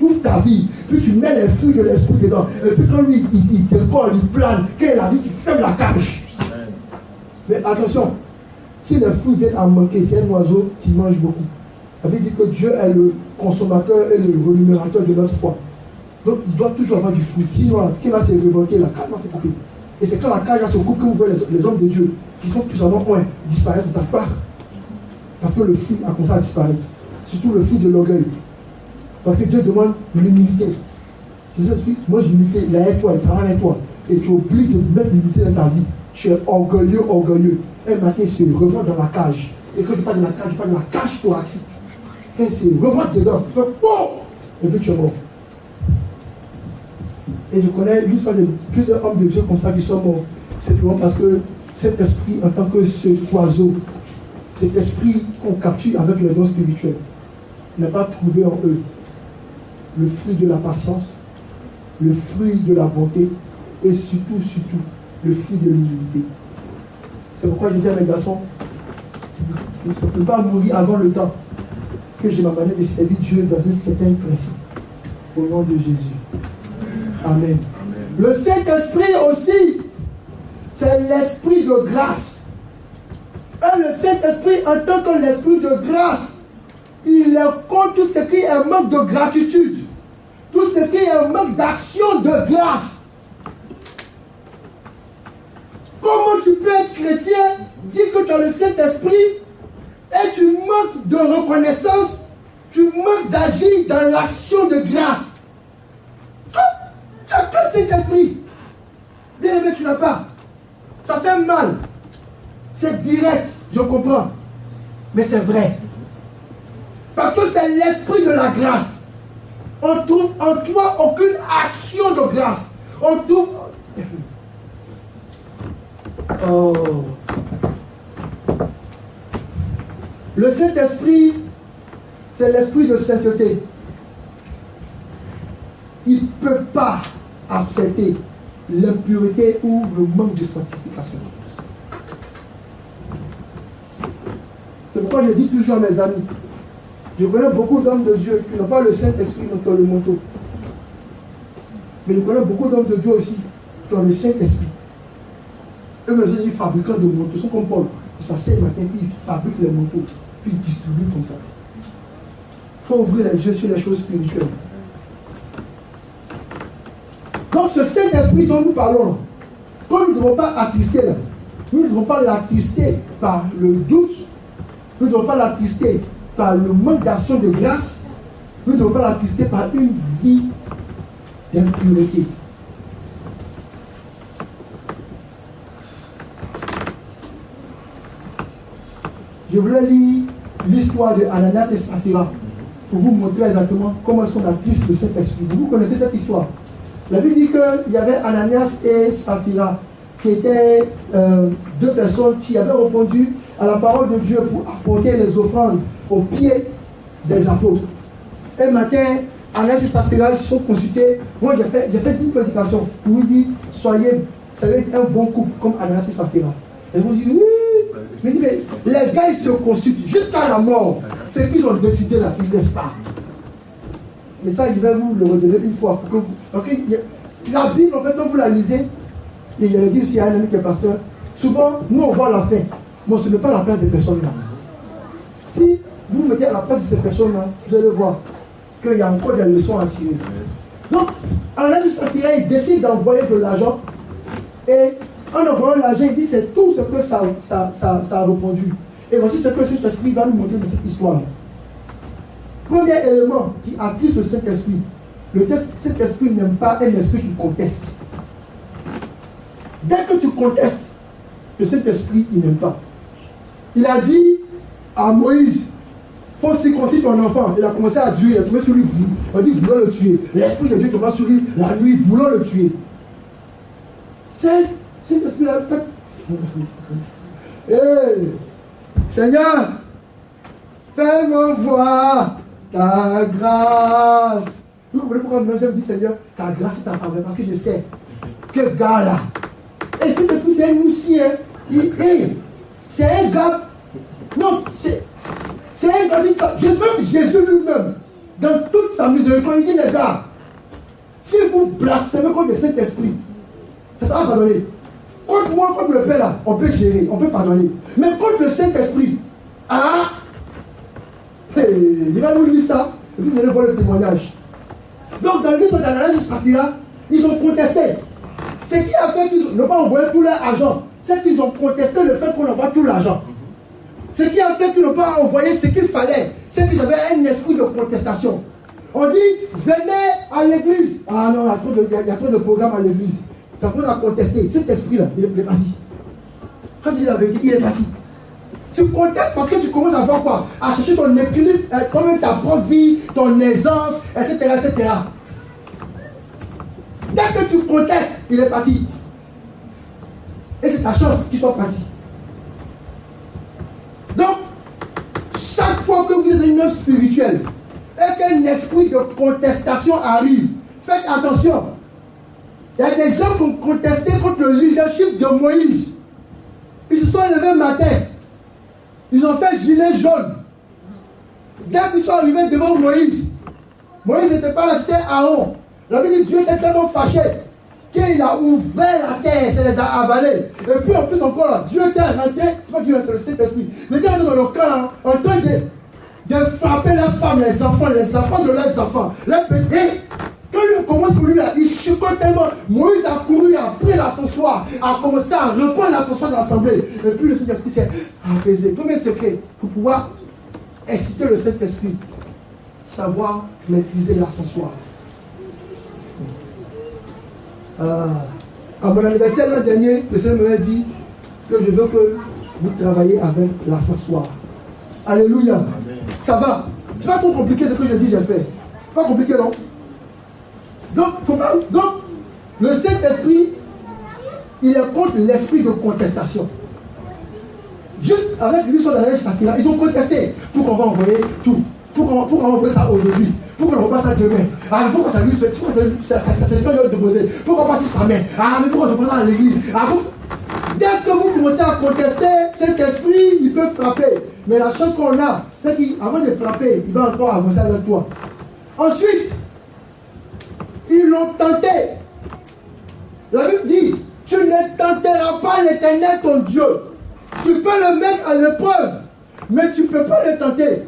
ouvres ta vie, puis tu mets les fruits de l'esprit dedans. Et puis, quand lui, il décolle, il plane, quand il a dit, tu fermes la cage. Mais attention, si les fruits viennent à manquer, c'est un oiseau qui mange beaucoup. Ça veut dire que Dieu est le consommateur et le rémunérateur de notre foi. Donc il doit toujours avoir du fruit. Sinon, ce qui va se révolter, la cage va se couper. Et c'est quand la cage va se couper que vous voyez les hommes de Dieu qui sont puissamment disparaître de sa part. Parce que le fruit a commencé à disparaître. Surtout le fruit de l'orgueil. Parce que Dieu demande l'humilité. C'est ça, moi j'ai l'humilité, il est avec toi, il travaille avec toi. Et tu oublies de mettre l'humilité dans ta vie. Tu es orgueilleux. Un matin, il se revoit dans la cage. Et quand je parle de la cage, je parle de la cage thoracique. Quand il se revoit dedans, il fait bon. Et puis tu es mort. Et je connais l'histoire de plusieurs hommes de Dieu comme ça qui sont morts. Simplement parce que cet esprit, en tant que ce oiseau, cet esprit qu'on capture avec le don spirituel, n'a pas trouvé en eux le fruit de la patience, le fruit de la bonté et surtout, le fruit de l'humilité. C'est pourquoi je dis à mes garçons, je ne peux pas mourir avant le temps que j'ai ma manière de servir Dieu dans un certain principe. Au nom de Jésus. Amen. Le Saint-Esprit aussi, c'est l'esprit de grâce. Et le Saint-Esprit, en tant que l'esprit de grâce, il est contre tout ce qui est un manque de gratitude, tout ce qui est un manque d'action de grâce. Comment tu peux être chrétien, dire que tu as le Saint-Esprit et tu manques de reconnaissance, tu manques d'agir dans l'action de grâce? Tu as que cet esprit. Bien aimé, tu n'as pas. Ça fait mal. C'est direct, je comprends. Mais c'est vrai. Parce que c'est l'esprit de la grâce. On trouve en toi aucune action de grâce. On trouve... Oh. Le Saint-Esprit, c'est l'esprit de sainteté. Il ne peut pas accepter l'impureté ou le manque de sanctification. C'est pourquoi je dis toujours à mes amis, je connais beaucoup d'hommes de Dieu qui n'ont pas le Saint-Esprit dans le manteau. Mais je connais beaucoup d'hommes de Dieu aussi qui ont le Saint-Esprit. Eux, je dis fabricants de manteaux, ils sont comme Paul. Ils s'asseyent le matin, puis ils fabriquent les manteaux, puis ils distribuent comme ça. Il faut ouvrir les yeux sur les choses spirituelles. Donc ce Saint-Esprit dont nous parlons, quand nous ne devons pas attrister là, nous ne devons pas l'attrister par le doute, nous ne devons pas l'attrister par le manque d'action de grâce, nous ne devons pas l'attrister par une vie d'impureté. Je voulais lire l'histoire de Ananias et Saphira pour vous montrer exactement comment est-ce qu'on attriste le Saint-Esprit. Vous connaissez cette histoire. La Bible dit qu'il y avait Ananias et Saphira qui étaient deux personnes qui avaient répondu à la parole de Dieu pour apporter les offrandes aux pieds des apôtres. Un matin, Ananias et Saphira se sont consultés. Moi, j'ai fait une prédication où il dit soyez un bon couple comme Ananias et Saphira. Et ils m'ont dit oui. Mais les gars, ils se consultent jusqu'à la mort. Ce qu'ils ont décidé là, ils ne laissent pas. Mais ça, je vais vous le redonner une fois. Parce que la Bible, en fait, quand vous la lisez, et je le dis aussi à un ami qui est pasteur, souvent, nous, on voit la fin. Mais ce n'est pas la place des personnes là. Si vous vous mettez à la place de ces personnes-là, vous allez voir qu'il y a encore des leçons à tirer. Donc, Ananias et Saphira, ils décident d'envoyer de l'argent. Et en envoyant l'argent, il dit c'est tout ce que ça a répondu. Et voici ce que cet esprit va nous montrer de cette histoire. Premier élément qui attise le Saint-Esprit. Cet esprit n'aime pas un esprit qui conteste. Dès que tu contestes, le Saint-Esprit, il n'aime pas. Il a dit à Moïse, il faut circoncire ton enfant. Il a commencé à tuer, il a tombé sur lui. On dit, voulant le tuer. L'Esprit de Dieu tomba sur lui la nuit, voulant le tuer. C'est cet esprit-là. Hey, Seigneur, fais-moi voir ta grâce. Vous comprenez pourquoi je me dis, Seigneur, ta grâce est ta faveur, parce que je sais que gars là. Et cet esprit, c'est un moussi, hein. C'est un gars. Non, c'est un gars. Je veux Jésus lui-même, dans toute sa miséricorde, il dit, les gars, si vous blasphémez contre le Saint-Esprit, ça sera pardonné. Contre moi, contre le Père là, on peut gérer, on peut pardonner. Mais contre le Saint-Esprit, il va nous lire ça, et puis vous allez voir le témoignage. Donc dans l'histoire d'Ananias et Saphira, ils ont contesté. Ce qui a fait qu'ils n'ont pas envoyé tout leur argent, c'est qu'ils ont contesté le fait qu'on envoie tout l'argent. Ce qui a fait qu'ils n'ont pas envoyé ce qu'il fallait, c'est qu'ils avaient un esprit de contestation. On dit, venez à l'église. Ah non, il y a trop de programmes à l'église. Ça commence à contester. Cet esprit-là, il est parti. Quand il dit la vérité, il est parti. Tu contestes parce que tu commences à voir quoi? À chercher ton équilibre, comme ta propre vie, ton aisance, etc., etc. Dès que tu contestes, il est parti. Et c'est ta chance qu'il soit parti. Donc, chaque fois que vous êtes dans une œuvre spirituelle et qu'un esprit de contestation arrive, faites attention. Il y a des gens qui ont contesté contre le leadership de Moïse. Ils se sont levés matin. Ils ont fait gilet jaune. Dès qu'ils sont arrivés devant Moïse, Moïse n'était pas là, c'était Aaron. La Bible dit Dieu était tellement fâché qu'il a ouvert la terre, ça les a avalés. Et puis en plus encore, Dieu était rentré, c'est pas Dieu, c'est le Saint-Esprit. Il était rentré dans le camp en train de frapper leurs femmes, les enfants de leurs enfants. Et quand lui commence pour lui, là, il chicote tellement. Moïse a couru, a pris l'ascensoir, a commencé à reprendre l'ascensoir de l'assemblée. Et puis le Saint-Esprit s'est apaisé. Premier secret, pour pouvoir exciter le Saint-Esprit, savoir maîtriser l'ascensoir. À mon anniversaire l'an dernier, le Seigneur m'avait dit que je veux que vous travaillez avec l'ascensoir. Alléluia. Amen. Ça va. C'est pas trop compliqué ce que je dis, j'espère. Pas compliqué, non? Donc, le Saint-Esprit, il est contre l'esprit de contestation. Juste avec l'histoire d'Ananias et Saphira, ils ont contesté. Pourquoi on va envoyer tout? Pourquoi on va envoyer ça aujourd'hui? Pourquoi on ne va pas ça demain? Pourquoi ça lui fait? C'est pas de poser. Pourquoi pas si sa mère? Mais pourquoi on ne pas ça à l'église? Dès que vous commencez à contester, cet esprit, il peut frapper. Mais la chance qu'on a, c'est qu'avant de frapper, il va encore avancer avec toi. Ensuite, ils l'ont tenté. La Bible dit, tu ne tenteras pas l'Éternel ton Dieu. Tu peux le mettre à l'épreuve, mais tu ne peux pas le tenter.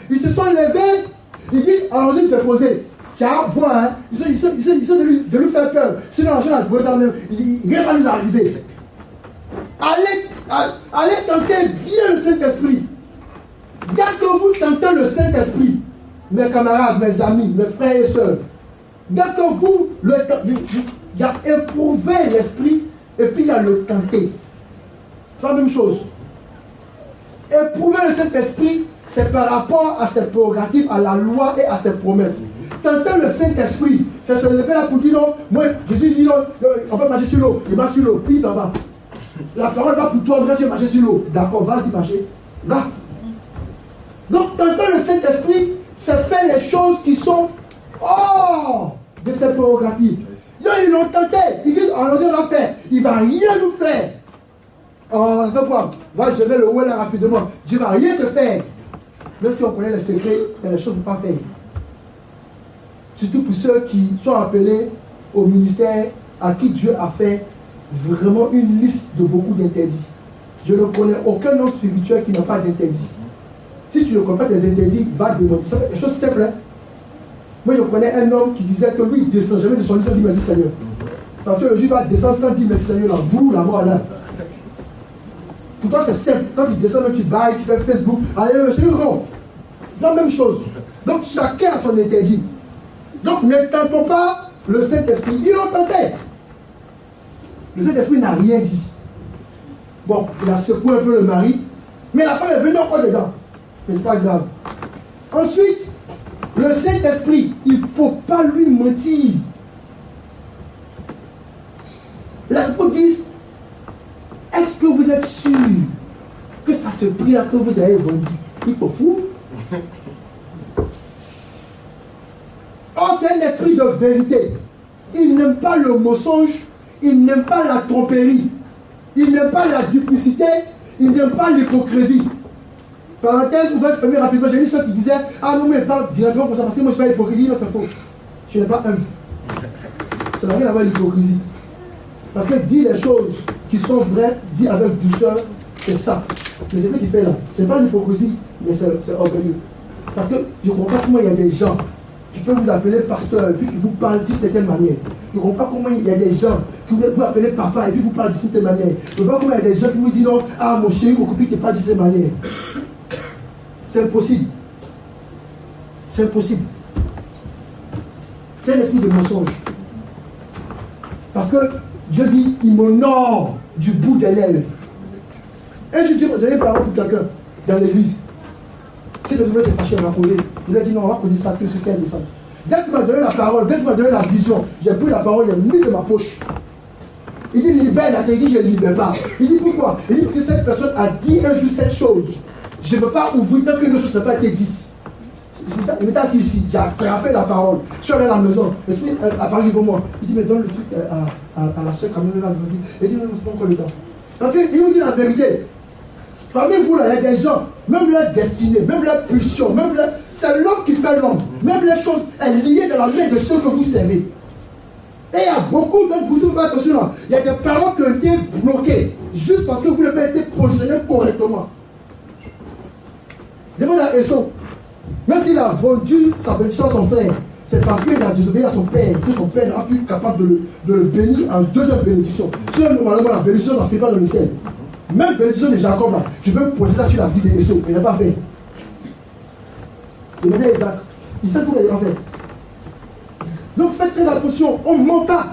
Ils se sont levés, ils disent, allons-y te poser. Tiens, vois, hein. Ils sont de lui faire peur. Sinon, l'argent a posé ça même. Rien va nous arriver. Allez tenter bien le Saint-Esprit. Dès que vous tentez le Saint-Esprit, mes camarades, mes amis, mes frères et sœurs, dès que vous, il y a éprouvé l'esprit et puis il y a le tenter. C'est la même chose. Éprouver le Saint-Esprit, c'est par rapport à ses prérogatives, à la loi et à ses promesses. Tenter le Saint-Esprit, c'est se lever là pour dire non, moi, Jésus dit non, on peut marcher sur l'eau, il marche sur l'eau, puis il en va. La parole va pour toi, tu vas marcher sur l'eau. D'accord, vas-y marcher. Va. Donc, tenter le Saint-Esprit, c'est faire les choses qui sont hors de ses prérogatives. Là, ils l'ont tenté. Ils disent, on va faire. Il ne va rien nous faire. Ça fait quoi? Va, je vais le haut là rapidement. Dieu ne va rien te faire. Même si on connaît les secrets, il y a des choses qu'il ne faut pas faire. Surtout pour ceux qui sont appelés au ministère, à qui Dieu a fait vraiment une liste de beaucoup d'interdits. Je ne connais aucun homme spirituel qui n'a pas d'interdits. Si tu ne connais pas tes interdits, va demander. Ça fait des choses simples. Hein? Moi, je connais un homme qui disait que lui, il descend jamais de son lit sans dire merci Seigneur. Parce que le juif va descendre sans dire merci Seigneur, là, boum, la mort là. Pour toi, c'est simple. Quand tu descends, tu bailles, tu fais Facebook, allez, c'est non. La même chose. Donc, chacun a son interdit. Donc, ne tentons pas le Saint-Esprit. Il l'ont tenté. Le Saint-Esprit n'a rien dit. Bon, il a secoué un peu le mari, mais la femme est venue encore dedans. Mais ce n'est pas grave. Ensuite, le Saint-Esprit, il ne faut pas lui mentir. L'Esprit dit, est-ce que vous êtes sûr que ça se prix-là que vous avez vendu, il faut fou? Or, c'est un esprit de vérité. Il n'aime pas le mensonge, il n'aime pas la tromperie, il n'aime pas la duplicité, il n'aime pas l'hypocrisie. Parenthèse, vous faites fermer rapidement. J'ai lu ceux qui disaient, ah non, mais il parle directement pour ça, parce que moi je fais l'hypocrisie, non, c'est faux. Je n'ai pas un. Ça n'a rien à voir avec l'hypocrisie. Parce que dire les choses qui sont vraies, dire avec douceur, c'est ça. Mais c'est ce qu'il fait là. Ce n'est pas l'hypocrisie, mais c'est orgueilleux. Parce que je ne comprends pas comment il y a des gens qui peuvent vous appeler pasteur et puis qui vous parlent d'une certaine manière. Je ne comprends pas comment il y a des gens qui vous appellent papa et puis vous parlent d'une certaine manière. Je ne comprends pas comment il y a des gens qui vous disent non, ah mon chéri, mon copine, tu ne parles de cette manière. C'est impossible. C'est impossible. C'est un esprit de mensonge. Parce que Dieu dit, il m'honore du bout des lèvres. Et je dis, vous avez parlé pour quelqu'un dans l'église. Si le Dieu s'est fâché, on va causer. Il lui a dit, non, on va causer ça, que ce qu'elle descend. Dès qu'il m'a donné la parole, dès qu'il m'a donné la vision, j'ai pris la parole, j'ai mis de ma poche. Il dit, libère la tête, il dit, je ne libère pas. Il dit, pourquoi? Il dit, si cette personne a dit un jour cette chose, je ne veux pas ouvrir tant qu'une chose n'a pas été dite. Il m'était assis ici, j'ai attrapé la parole. Je suis allé à la maison. L'esprit a parlé pour moi. Il dit, mais donne le truc à la soeur quand même là. Il dit, non, c'est pas encore le temps. Parce qu'il vous dit la vérité. Parmi vous, là, il y a des gens, même leur destinée, même leur pulsion, c'est l'homme qui fait l'homme. Même les choses sont liées dans la main de ceux que vous servez. Et il y a beaucoup, donc vous faites attention là, il y a des parents qui ont été bloqués juste parce que vous n'avez pas été positionné correctement. Demandez à Esau, même s'il a vendu sa bénédiction à son frère, c'est parce qu'il a désobéi à son père, que son père n'a pu être capable de le bénir en deuxième bénédiction. Sinon, normalement, la bénédiction n'en fait pas dans le ciel. Même bénédiction de Jacob, là, je peux poser ça sur la vie d'Esau, il n'a pas fait. Demandez à Isaac, il sait tout ce qu'il a fait. Donc faites très attention, on ne ment pas.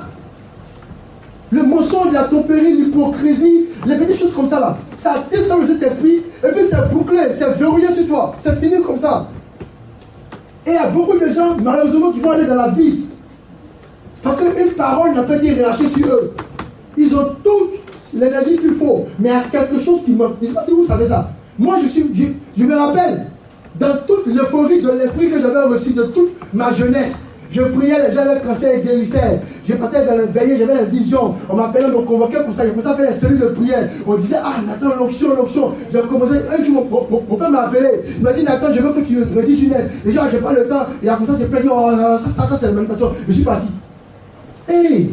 Le mensonge, la tromperie, l'hypocrisie, les petites choses comme ça là, ça attise dans cet esprit, et puis c'est bouclé, c'est verrouillé sur toi, c'est fini comme ça. Et il y a beaucoup de gens, malheureusement, qui vont aller dans la vie. Parce qu'une parole n'a pas été relâchée sur eux. Ils ont toute l'énergie qu'il faut, mais il y a quelque chose qui manque. Je ne sais pas si vous savez ça. Moi, je me rappelle, dans toute l'euphorie de l'esprit que j'avais reçu de toute ma jeunesse, je priais, les gens avaient cancer et guérissaient. Je partais dans les veillées, j'avais la vision. On m'appelait, on me convoquait pour ça. J'ai commencé à faire les cellules de prière. On disait, ah Nathan, l'onction. J'ai commencé, un jour, mon père m'a appelé. Il m'a dit, Nathan, je veux que tu rédiges une lettre. Les gens, j'ai pas le temps. Et après ça, c'est plein, oh, ça, c'est la même façon. Je suis parti. Hey,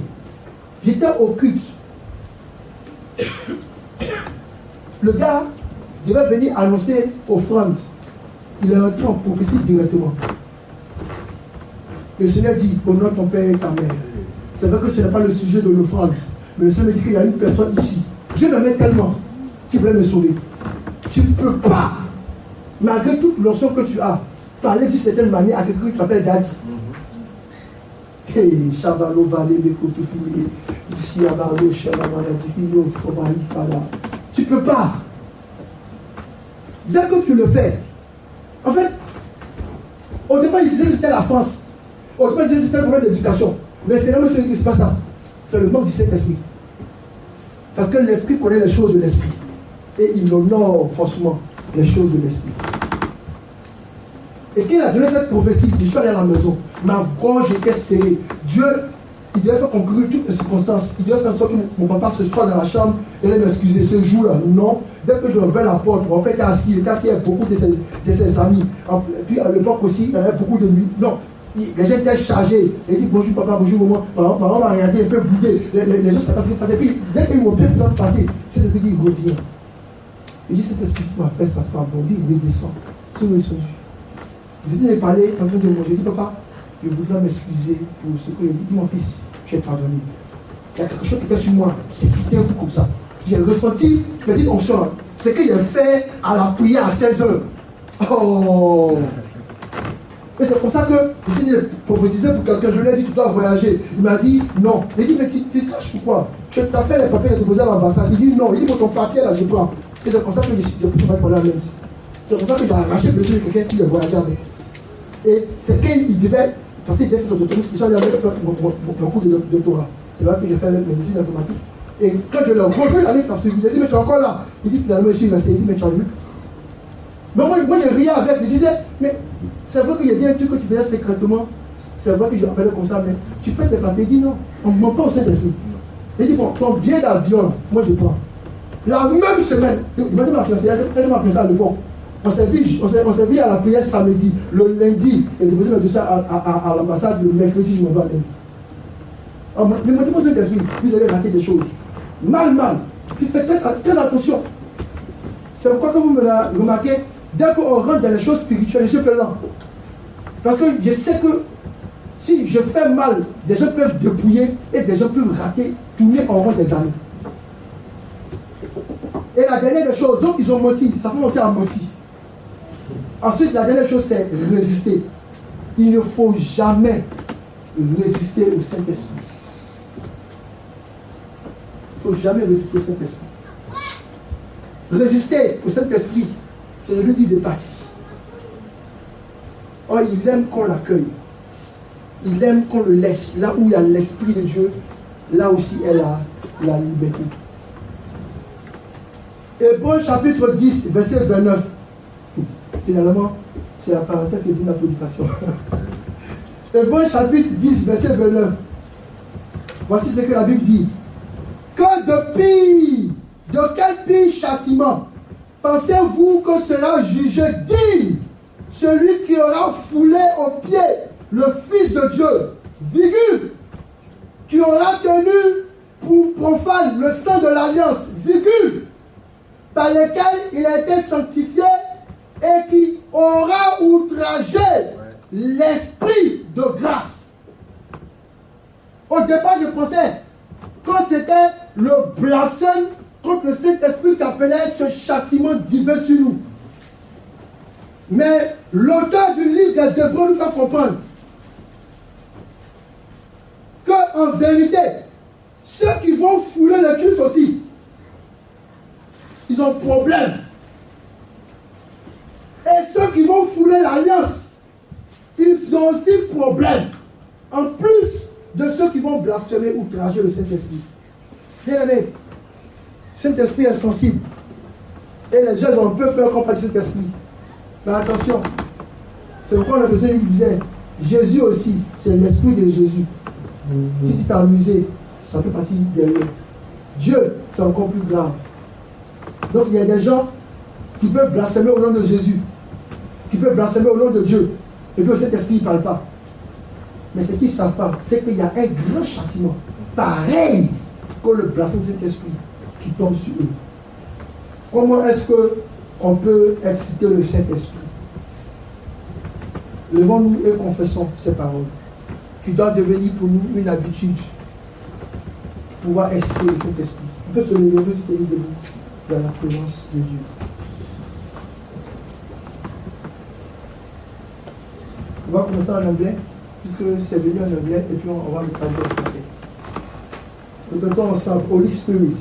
j'étais au culte. Le gars devait venir annoncer offrande. Il est rentré en prophétie directement. Le Seigneur dit, honore ton père et ta mère. C'est vrai que ce n'est pas le sujet de l'offrande. Mais le Seigneur me dit qu'il y a une personne ici. Dieu m'aimait tellement qu'il voulait me sauver. Tu ne peux pas, malgré toute l'onction que tu as, parler d'une certaine manière à quelqu'un qui t'appelle Daddy. Hey, Shabalo, Valé, Bekoto, Fili, ici, Abalo, Shabalo, Filo, Fobali, Kala. Tu ne peux pas. Dès que tu le fais, en fait, au départ, il disait que c'était la France. Au départ, il disait que c'était un problème d'éducation. Mais finalement, ce n'est pas ça. C'est le manque du Saint-Esprit. Parce que l'Esprit connaît les choses de l'Esprit. Et il honore forcément les choses de l'Esprit. Et qu'il a donné cette prophétie, je suis allé à la maison. Ma gorge était serrée. Dieu, il devait faire concourir toutes les circonstances. Il devait faire en sorte que mon papa se soit dans la chambre et allait m'excuser ce jour-là. Non. Dès que je ouvrais la porte, mon père était assis. Il était assis avec beaucoup de ses amis. Et puis à l'époque aussi, il y avait beaucoup de nuits. Non. Les gens étaient chargés. Il dit bonjour papa, bonjour maman. Maman m'a regardé un peu boudé. Les gens s'attendent à passer. Puis dès qu'ils m'ont bien passé, c'est ce qu'il revient. Il dit cet esprit qui m'a fait, ça se passe bon. Il descend. sont descendus. Ils étaient parlé en train de manger. J'ai dit, papa, je voudrais m'excuser pour ce que j'ai dit. Mon fils, je t'ai pardonné. Il y a quelque chose qui était sur moi. C'est quitté un coup comme ça. J'ai ressenti une petite onction. C'est que j'ai fait à la prière à 16h. Oh! Et c'est pour ça que je prophétisais pour quelqu'un. Je lui ai dit, tu dois voyager. Il m'a dit, non. Il dit, mais tu caches pourquoi? Tu as fait les papiers et tu as posé à l'ambassade. Il dit, non. Il dit, pour ton papier, là, je prends. Et c'est comme ça que j'ai pris ma parole à l'aise. C'est pour ça que j'ai arraché le truc de quelqu'un qui le voyageait avec. Et c'est qu'il devait, parce qu'il devait faire son doctorat, déjà il avait fait mon cours de doctorat. C'est là que j'ai fait mes études d'informatique. Et quand je l'ai revu l'année parce que je lui ai dit, mais tu es encore là. Il dit, finalement, je suis resté. Il dit, mais tu as vu. Mais moi je riais avec. Je disais, mais c'est vrai qu'il y a dit un truc que tu faisais secrètement. C'est vrai que je l'appelais comme ça, mais tu fais des papiers. Il dit, non, on ne ment pas au Saint-Esprit. Il dit, bon, ton billet d'avion, moi je prends. La même semaine, imagine ma fiancée, elle m'a fait ça à l'époque. On s'est vu à la prière samedi, le lundi, et je posais le dossier à l'ambassade le mercredi, je m'en vais à lundi. Ne me dis pas cet esprit, vous allez rater des choses. Mal. Puis faites très attention. C'est pourquoi que vous me l'avez remarqué, dès qu'on rentre dans les choses spirituelles, je suis plein. Parce que je sais que si je fais mal, des gens peuvent dépouiller et des gens peuvent rater, tourner en rond des années. Et la dernière des choses, donc ils ont menti, ça fait aussi à mentir. Ensuite, la dernière chose, c'est résister. Il ne faut jamais résister au Saint-Esprit. Il ne faut jamais résister au Saint-Esprit. Résister au Saint-Esprit, c'est de lui dire de partir. Or, il aime qu'on l'accueille. Il aime qu'on le laisse. Là où il y a l'Esprit de Dieu, là aussi est la liberté. Hébreux chapitre 10, verset 29. Finalement, c'est la parenthèse qui dit la prédication. Hébreux chapitre 10, verset 29. Voici ce que la Bible dit. Que de quel pire châtiment pensez-vous que cela juge digne celui qui aura foulé au pied le Fils de Dieu, virgule, qui aura tenu pour profane le sang de l'alliance, virgule, par lequel il a été sanctifié et qui aura outragé l'esprit de grâce. Au départ, je pensais que c'était le blasphème contre le Saint-Esprit qui appelait ce châtiment divin sur nous. Mais l'auteur du livre des Hébreux nous fait comprendre qu'en vérité, ceux qui vont fouler le Christ aussi, ils ont problème. Et ceux qui vont fouler l'alliance, ils ont aussi problème. En plus de ceux qui vont blasphémer ou outrager le Saint-Esprit. Bien aimé, le Saint-Esprit est sensible. Et les gens ont un peu peur qu'on parle du Saint-Esprit. Mais attention, c'est pourquoi le Président lui disait, Jésus aussi, c'est l'Esprit de Jésus. Si tu t'es amusé, ça fait partie derrière. Dieu, c'est encore plus grave. Donc il y a des gens qui peuvent blasphémer au nom de Jésus, qui peuvent blasphémer au nom de Dieu, et puis le Saint-Esprit ne parle pas. Mais ce qu'ils ne savent pas, c'est qu'il y a un grand châtiment, pareil que le blasphème du Saint-Esprit, qui tombe sur eux. Comment est-ce qu'on peut exciter le Saint-Esprit? Levons-nous et confessons ces paroles, qui doivent devenir pour nous une habitude, pouvoir exciter le Saint-Esprit. On peut se lever si tu es debout dans la présence de Dieu. On va commencer en anglais, puisque c'est venu en anglais, et puis on va le traduire en français. Répétons ensemble, Holy Spirit,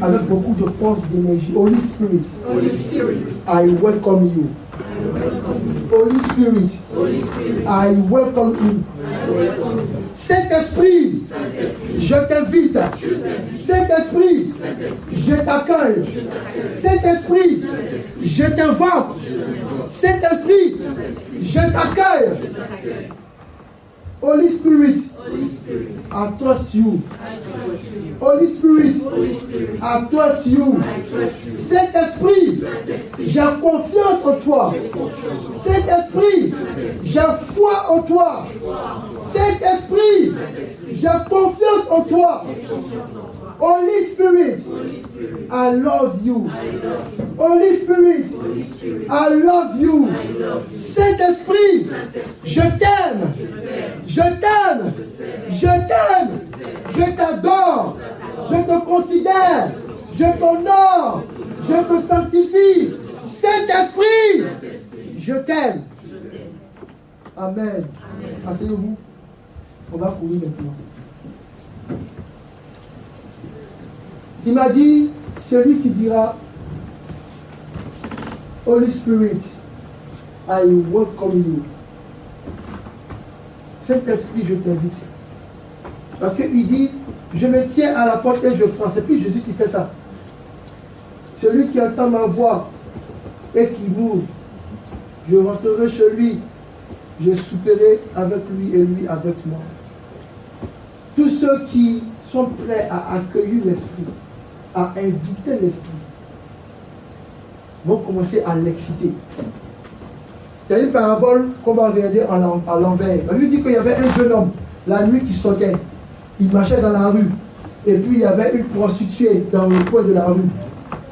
avec beaucoup de force, d'énergie. Holy Spirit, I welcome you. Holy Spirit, I welcome you. Saint-Esprit, je t'invite. Saint-Esprit, je t'accueille. Saint-Esprit, je t'invoque. Saint-Esprit, je t'accueille. Holy Spirit, I trust you. Holy Spirit, I trust you. Saint-Esprit, j'ai confiance en toi. Saint-Esprit, j'ai foi en toi. Saint-Esprit, j'ai confiance en toi. Holy Spirit, I love you. Holy Spirit, I love you. Saint-Esprit, je t'aime. Je t'aime. Je t'aime. Je t'adore. Je te considère. Je t'honore. Je te sanctifie. Saint-Esprit, je t'aime. Amen. Asseyez-vous. On va courir maintenant. Il m'a dit, celui qui dira, Holy Spirit, I welcome you. Saint-Esprit, je t'invite. Parce qu'il dit, je me tiens à la porte et je frappe. C'est plus Jésus qui fait ça. Celui qui entend ma voix et qui m'ouvre, je rentrerai chez lui, je souperai avec lui et lui avec moi. Tous ceux qui sont prêts à accueillir l'Esprit, à inviter l'Esprit, vont commencer à l'exciter. Il y a une parabole qu'on va regarder à l'envers. On lui dit qu'il y avait un jeune homme, la nuit, qui sortait. Il marchait dans la rue. Et puis il y avait une prostituée dans le coin de la rue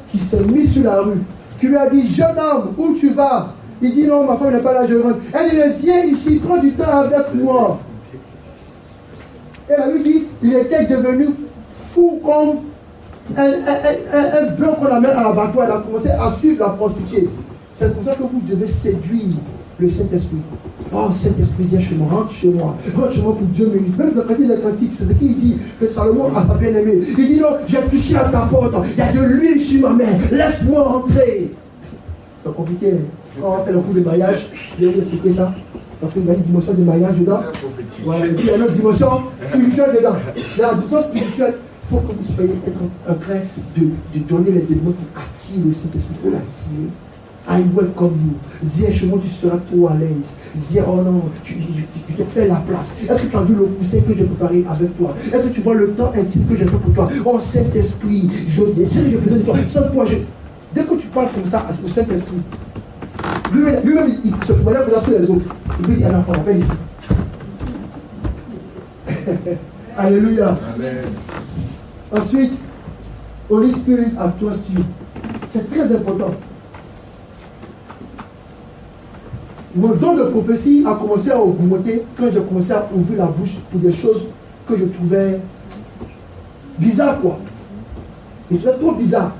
qui s'est mise sur la rue, qui lui a dit, jeune homme, où tu vas? Il dit, non, ma femme n'est pas là, je rentre. Elle dit, viens ici, prends du temps avec moi. Et elle lui dit, il était devenu fou comme un blanc qu'on amène à l'abattoir. Elle a commencé à suivre la prostituée. C'est pour ça que vous devez séduire le Saint-Esprit. Oh, Saint-Esprit, viens chez moi, rentre chez moi. Rentre chez moi pour 2 minutes. Même dans le cantique des cantiques, c'est ce qu'il dit que Salomon a sa bien-aimée. Il dit, non, j'ai touché à ta porte. Il y a de l'huile sur ma main. Laisse-moi rentrer. C'est compliqué. Quand on va faire le coup de mariage, je vais vous expliquer ça. Parce qu'il y a une dimension de mariage dedans. Voilà, et puis il y a une autre dimension spirituelle dedans. Dans la dimension spirituelle, il faut que vous soyez en train de donner les éléments qui attirent le Saint-Esprit. Il faut l'attirer. I welcome you. Viens chez moi, tu seras trop à l'aise. Viens, oh non, je te fais la place. Est-ce que tu as vu le coussin que j'ai préparé avec toi? Est-ce que tu vois le temps intime que j'ai fait pour toi? Oh Saint-Esprit, je présente de toi. Sans toi, dès que tu parles comme ça au Saint-Esprit, lui-même, il se promène comme ça sur les autres. Il dit, on va faire ici. Alléluia. Amen. Ensuite, Holy Spirit, I trust you. C'est très important. Mon don de prophétie a commencé à augmenter quand j'ai commencé à ouvrir la bouche pour des choses que je trouvais bizarres, quoi. Je trouvais trop bizarre.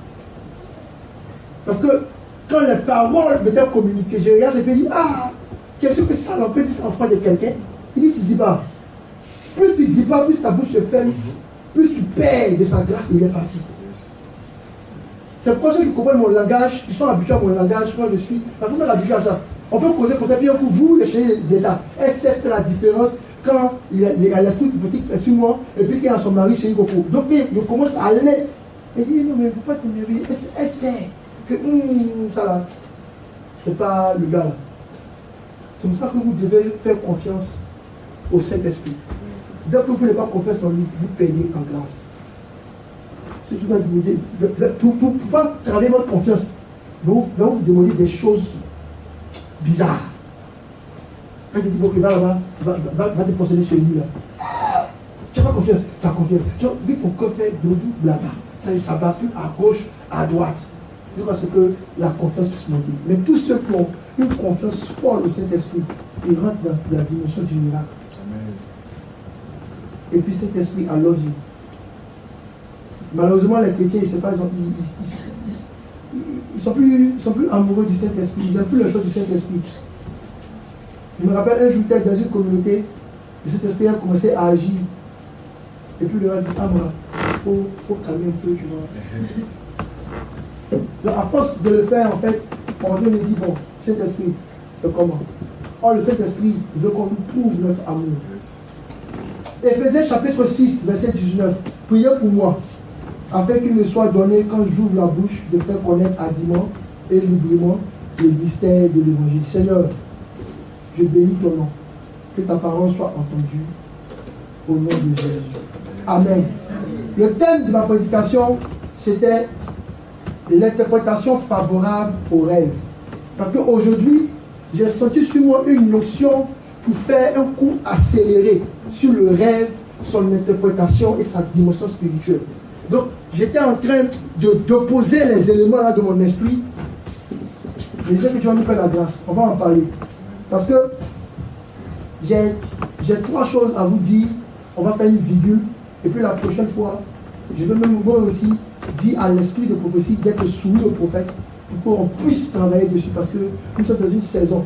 Parce que quand les paroles m'étaient communiquées, je regarde et je dis, ah, qu'est-ce que ça l'empêche de s'enfant de quelqu'un? Il dit, tu dis pas. Plus tu dis pas, plus ta bouche se ferme, plus tu perds de sa grâce et il est parti. C'est pour ceux qui comprennent mon langage, qui sont habitués à mon langage, quand je suis, la femme est habituée à ça. On peut causer comme ça, puis pour vous, les chéris d'État, elle sait faire la différence quand il y a l'esprit prophétique sur moi, et puis qu'il y a son mari chez Goku. Donc il commence à aller. Elle dit, non, mais il ne faut pas t'énerver. Elle sait que ça là, c'est pas le gars là. C'est pour ça que vous devez faire confiance au Saint-Esprit. Dès que vous ne faites pas confiance en lui, vous payez en grâce. Si tu vas pour pouvoir travailler votre confiance, vous demander des choses bizarres. Quand tu dis, bon, va te posséder chez lui là. Tu n'as pas confiance, tu as confiance. Tu as vu ton cœur fait blabla. Ça bascule à gauche, à droite. Parce que la confiance puisse monter. Mais tous ceux qui ont une confiance folle au Saint-Esprit, ils rentrent dans la dimension du miracle. Amen. Et puis Saint-Esprit, I love you. Malheureusement, les chrétiens, ils ne pas, ils sont plus amoureux du Saint-Esprit, ils n'aiment plus les choses du Saint-Esprit. Je me rappelle un jour, dans une communauté, le Saint-Esprit a commencé à agir. Et puis le roi dit, ah moi, il faut calmer un peu, tu vois. Donc à force de le faire, en fait, on vient nous dire, bon, Saint-Esprit, c'est comment? Or, le Saint-Esprit veut qu'on nous prouve notre amour. Éphésiens chapitre 6, verset 19. Priez pour moi, afin qu'il me soit donné, quand j'ouvre la bouche, de faire connaître hardiment et librement le mystère de l'évangile. Seigneur, je bénis ton nom. Que ta parole soit entendue au nom de Jésus. Amen. Le thème de ma prédication, c'était l'interprétation favorable aux rêves. Parce qu'aujourd'hui, j'ai senti sur moi une notion pour faire un coup accéléré sur le rêve, son interprétation et sa dimension spirituelle. Donc, j'étais en train de poser les éléments là de mon esprit. Je disais que tu vas nous faire la grâce. On va en parler. Parce que j'ai 3 choses à vous dire. On va faire une virgule. Et puis la prochaine fois, je vais même moi aussi dire à l'esprit de prophétie d'être soumis au prophète pour qu'on puisse travailler dessus. Parce que nous sommes dans une saison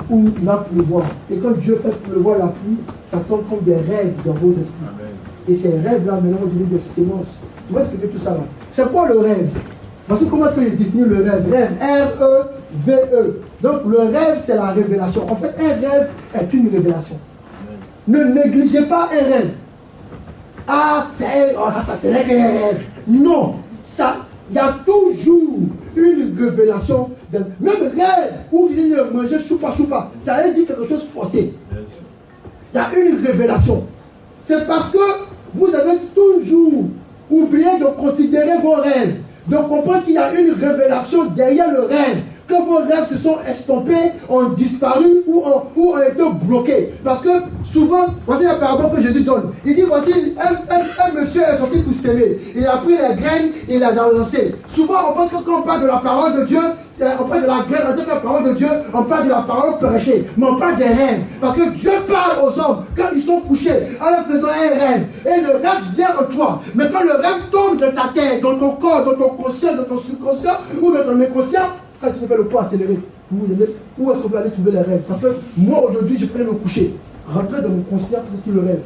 où il va pleuvoir. Et quand Dieu fait pleuvoir la pluie, ça tombe comme des rêves dans vos esprits. Amen. Et ces rêves-là, maintenant, vont devenir des sémences. Tu vois expliquer tout ça là. C'est quoi le rêve? Voici comment est-ce que je définis le rêve. Rêve, R-E-V-E. Donc le rêve, c'est la révélation. En fait, un rêve est une révélation. Ne négligez pas un rêve. Ah, ça c'est un rêve. Non, ça, il y a toujours une révélation. Même rêve où il dit de manger choupa, ça veut dire quelque chose de forcé. Il y a une révélation. C'est parce que vous avez toujours oublié de considérer vos rêves, de comprendre qu'il y a une révélation derrière le rêve. Quand vos rêves se sont estompés, ont disparu ou ont été bloqués. Parce que souvent, voici la parabole que Jésus donne. Il dit, voici un monsieur est sorti pour s'aimer. Il a pris les graines et il les a lancées. Souvent, on pense que quand on parle de la parole de Dieu, on parle de la graine, on dit que la parole de Dieu, on parle de la parole prêchée, mais on parle des rêves. Parce que Dieu parle aux hommes quand ils sont couchés, en leur faisant un rêve. Et le rêve vient en toi. Mais quand le rêve tombe de ta tête, dans ton corps, dans ton conscient, dans ton subconscient ou dans ton inconscient, ça, c'est fait le poids accéléré. Où est-ce qu'on peut aller trouver les rêves? Parce que moi, aujourd'hui, je peux aller me coucher. Rentrer dans mon conscient, c'est le rêve.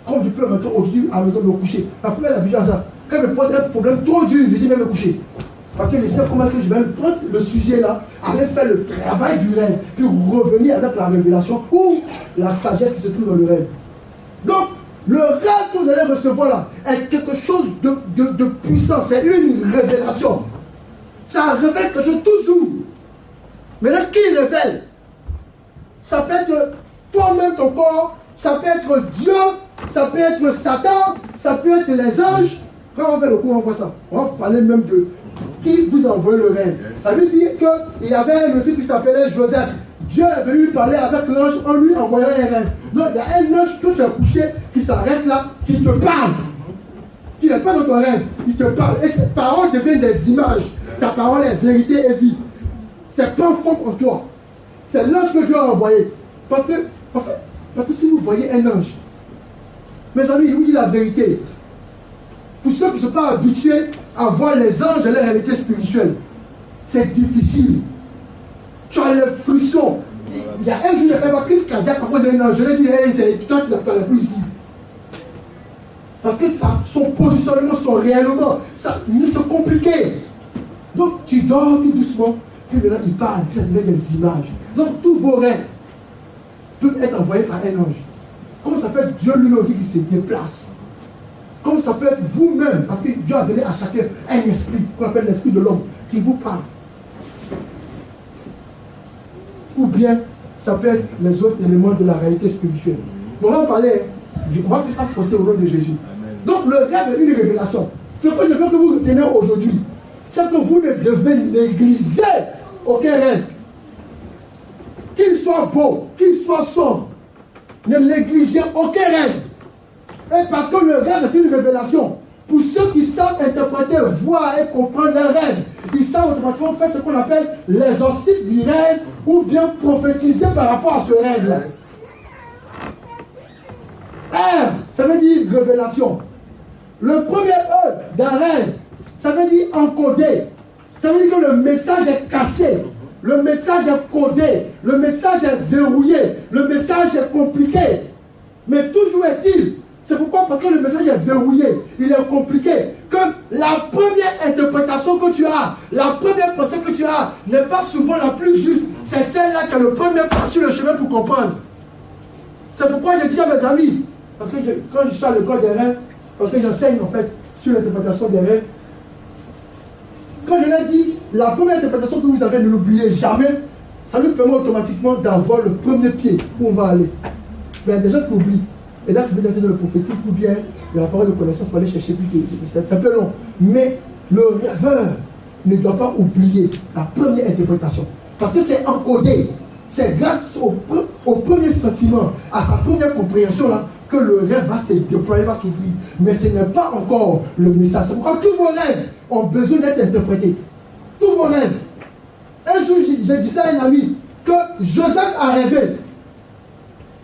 Comme je peux rentrer aujourd'hui à la maison me coucher. La première habitude à ça. Quand je me pose un problème trop dur, je dis même me coucher. Parce que je sais comment est-ce que je vais prendre le sujet là, aller faire le travail du rêve, puis revenir avec la révélation ou la sagesse qui se trouve dans le rêve. Donc, le rêve que vous allez recevoir là est quelque chose de puissant. C'est une révélation. Ça révèle quelque chose toujours. Maintenant, qui révèle? Ça peut être toi-même, ton corps, ça peut être Dieu, ça peut être Satan, ça peut être les anges. Quand on fait le cours, on voit ça. On va parler même de qui vous a envoyé le rêve. Ça veut dire qu'il y avait un monsieur qui s'appelait Joseph. Dieu est venu lui parler avec l'ange en lui envoyant un rêve. Donc il y a un ange que tu as couché qui s'arrête là, qui te parle. Qui n'est pas dans ton rêve, il te parle. Et ces paroles deviennent des images. Ta parole est vérité et vie. C'est pas fond en toi. C'est l'ange que Dieu a envoyé. Parce que si vous voyez un ange, mes amis, il vous dit la vérité. Pour ceux qui ne sont pas habitués à voir les anges dans leur réalité spirituelle, c'est difficile. Tu as le frisson. Il y a un jour, il a fait ma crise cardiaque à cause d'un ange. Je lui ai dit, hey, toi, tu n'appelles plus ici. Parce que son positionnement, son réellement, c'est compliqué. Donc tu dors tout doucement, puis maintenant il parle, puis ça devient des images. Donc tous vos rêves peuvent être envoyés par un ange. Comme ça peut être Dieu lui aussi qui se déplace. Comme ça peut être vous-même, parce que Dieu a donné à chacun un esprit, qu'on appelle l'esprit de l'homme, qui vous parle. Ou bien ça peut être les autres éléments de la réalité spirituelle. Donc on va parler, on va faire ça forcer au nom de Jésus. Donc le rêve est une révélation. Ce que je veux que vous reteniez aujourd'hui, c'est que vous ne devez négliger aucun rêve. Qu'il soit beau, qu'il soit sombre, ne négligez aucun rêve. Et parce que le rêve est une révélation. Pour ceux qui savent interpréter, voir et comprendre les rêves, ils savent automatiquement faire ce qu'on appelle l'exorcisme du rêve ou bien prophétiser par rapport à ce rêve-là. Rêve, ça veut dire révélation. Le premier E d'un rêve, ça veut dire encodé. Ça veut dire que le message est caché. Le message est codé. Le message est verrouillé. Le message est compliqué. Mais toujours est-il, c'est pourquoi? Parce que le message est verrouillé. Il est compliqué. Que la première interprétation que tu as, la première pensée que tu as, n'est pas souvent la plus juste. C'est celle-là qui a le premier pas sur le chemin pour comprendre. C'est pourquoi je dis à mes amis, parce que quand je suis à l'école des rêves, parce que j'enseigne en fait sur l'interprétation des rêves, quand je leur dis, la première interprétation que vous avez, ne l'oubliez jamais, ça nous permet automatiquement d'avoir le premier pied où on va aller. Mais il y a des gens qui oublient. Et là, tu peux dire dans le prophétique ou bien de la parole de connaissance pour aller chercher plus de. C'est un peu long. Mais le rêveur ne doit pas oublier la première interprétation. Parce que c'est encodé. C'est grâce au premier sentiment, à sa première compréhension là, que le rêve va se déployer, va s'ouvrir. Mais ce n'est pas encore le message. C'est pourquoi tous vos rêves ont besoin d'être interprétés. Tous vos rêves. Un jour, je disais à un ami que Joseph a rêvé.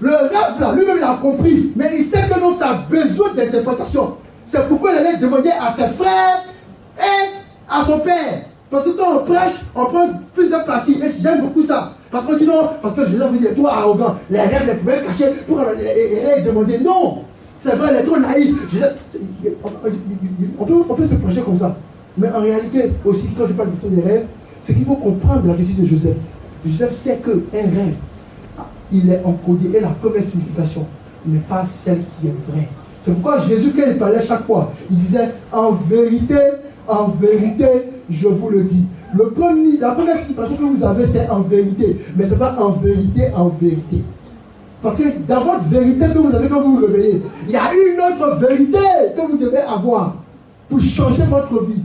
Le rêve là, lui-même il a compris, mais il sait que non, ça a besoin d'interprétation. C'est pourquoi il allait demander à ses frères et à son père. Parce que quand on prêche, on prend plusieurs parties. Et j'aime beaucoup ça. Parce qu'on dit non, parce que Joseph vous dit, toi arrogant, les rêves les pouvait cacher pour les demander. Non, c'est vrai, il est trop naïf. On peut se projeter comme ça. Mais en réalité, aussi, quand je parle de des rêves, c'est qu'il faut comprendre l'attitude de Joseph. Joseph sait qu'un rêve, il est encodé et la première signification n'est pas celle qui est vraie. C'est pourquoi Jésus, quand il parlait chaque fois, il disait en vérité, je vous le dis. La première signification que vous avez, c'est en vérité. Mais ce n'est pas en vérité. Parce que dans votre vérité que vous avez quand vous vous réveillez, il y a une autre vérité que vous devez avoir pour changer votre vie.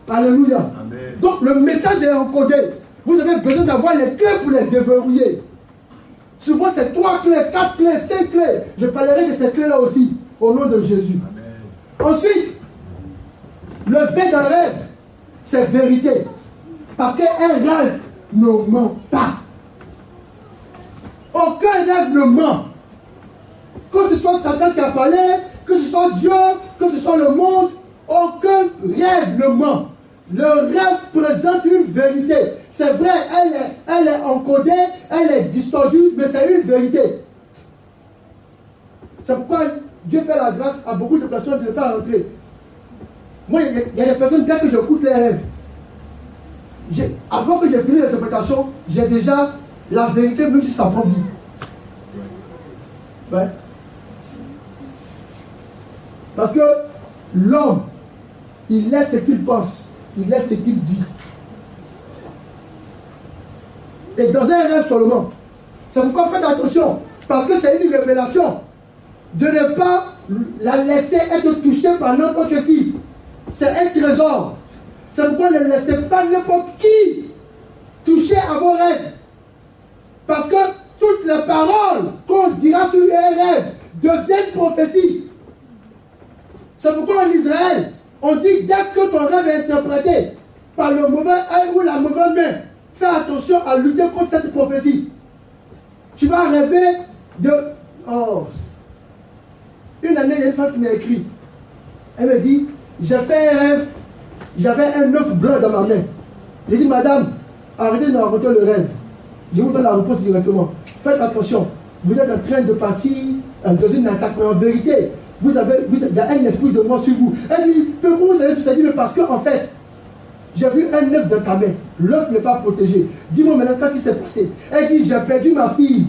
Alléluia. Amen. Donc le message est encodé. Vous avez besoin d'avoir les clés pour les déverrouiller. Souvent c'est 3 clés, 4 clés, 5 clés. Je parlerai de ces clés-là aussi, au nom de Jésus. Amen. Ensuite, le fait d'un rêve, c'est vérité. Parce qu'un rêve ne ment pas. Aucun rêve ne ment. Que ce soit Satan qui a parlé, que ce soit Dieu, que ce soit le monde, aucun rêve ne ment. Le rêve présente une vérité. C'est vrai, elle est encodée, elle est distordue, mais c'est une vérité. C'est pourquoi Dieu fait la grâce à beaucoup de personnes de ne pas rentrer. Moi, il y a des personnes, dès que j'écoute les rêves, avant que j'ai fini l'interprétation, j'ai déjà la vérité, même si ça prend vie. Ouais. Parce que l'homme, il laisse ce qu'il pense, il laisse ce qu'il dit. Et dans un rêve seulement. C'est pourquoi faites attention, parce que c'est une révélation. De ne pas la laisser être touchée par n'importe qui. C'est un trésor. C'est pourquoi ne laissez pas n'importe qui toucher à vos rêves. Parce que toutes les paroles qu'on dira sur un rêve deviennent prophéties. C'est pourquoi en Israël, on dit dès que ton rêve est interprété par le mauvais œil ou la mauvaise main, fais attention à lutter contre cette prophétie. Tu vas rêver de... Oh. Une année, il y a une femme qui m'a écrit. Elle me dit, j'ai fait un rêve, j'avais un œuf blanc dans ma main. J'ai dit, madame, arrêtez de me raconter le rêve. Je vous donne la réponse directement. Faites attention. Vous êtes en train de partir dans une attaque, mais en vérité, il y a un esprit de mort sur vous. Elle dit, pourquoi vous avez tout ça? Elle dit, mais parce qu'en fait, j'ai vu un œuf dans ta main. L'œuf n'est pas protégé. Dis-moi maintenant, qu'est-ce qui s'est passé? Elle dit, j'ai perdu ma fille.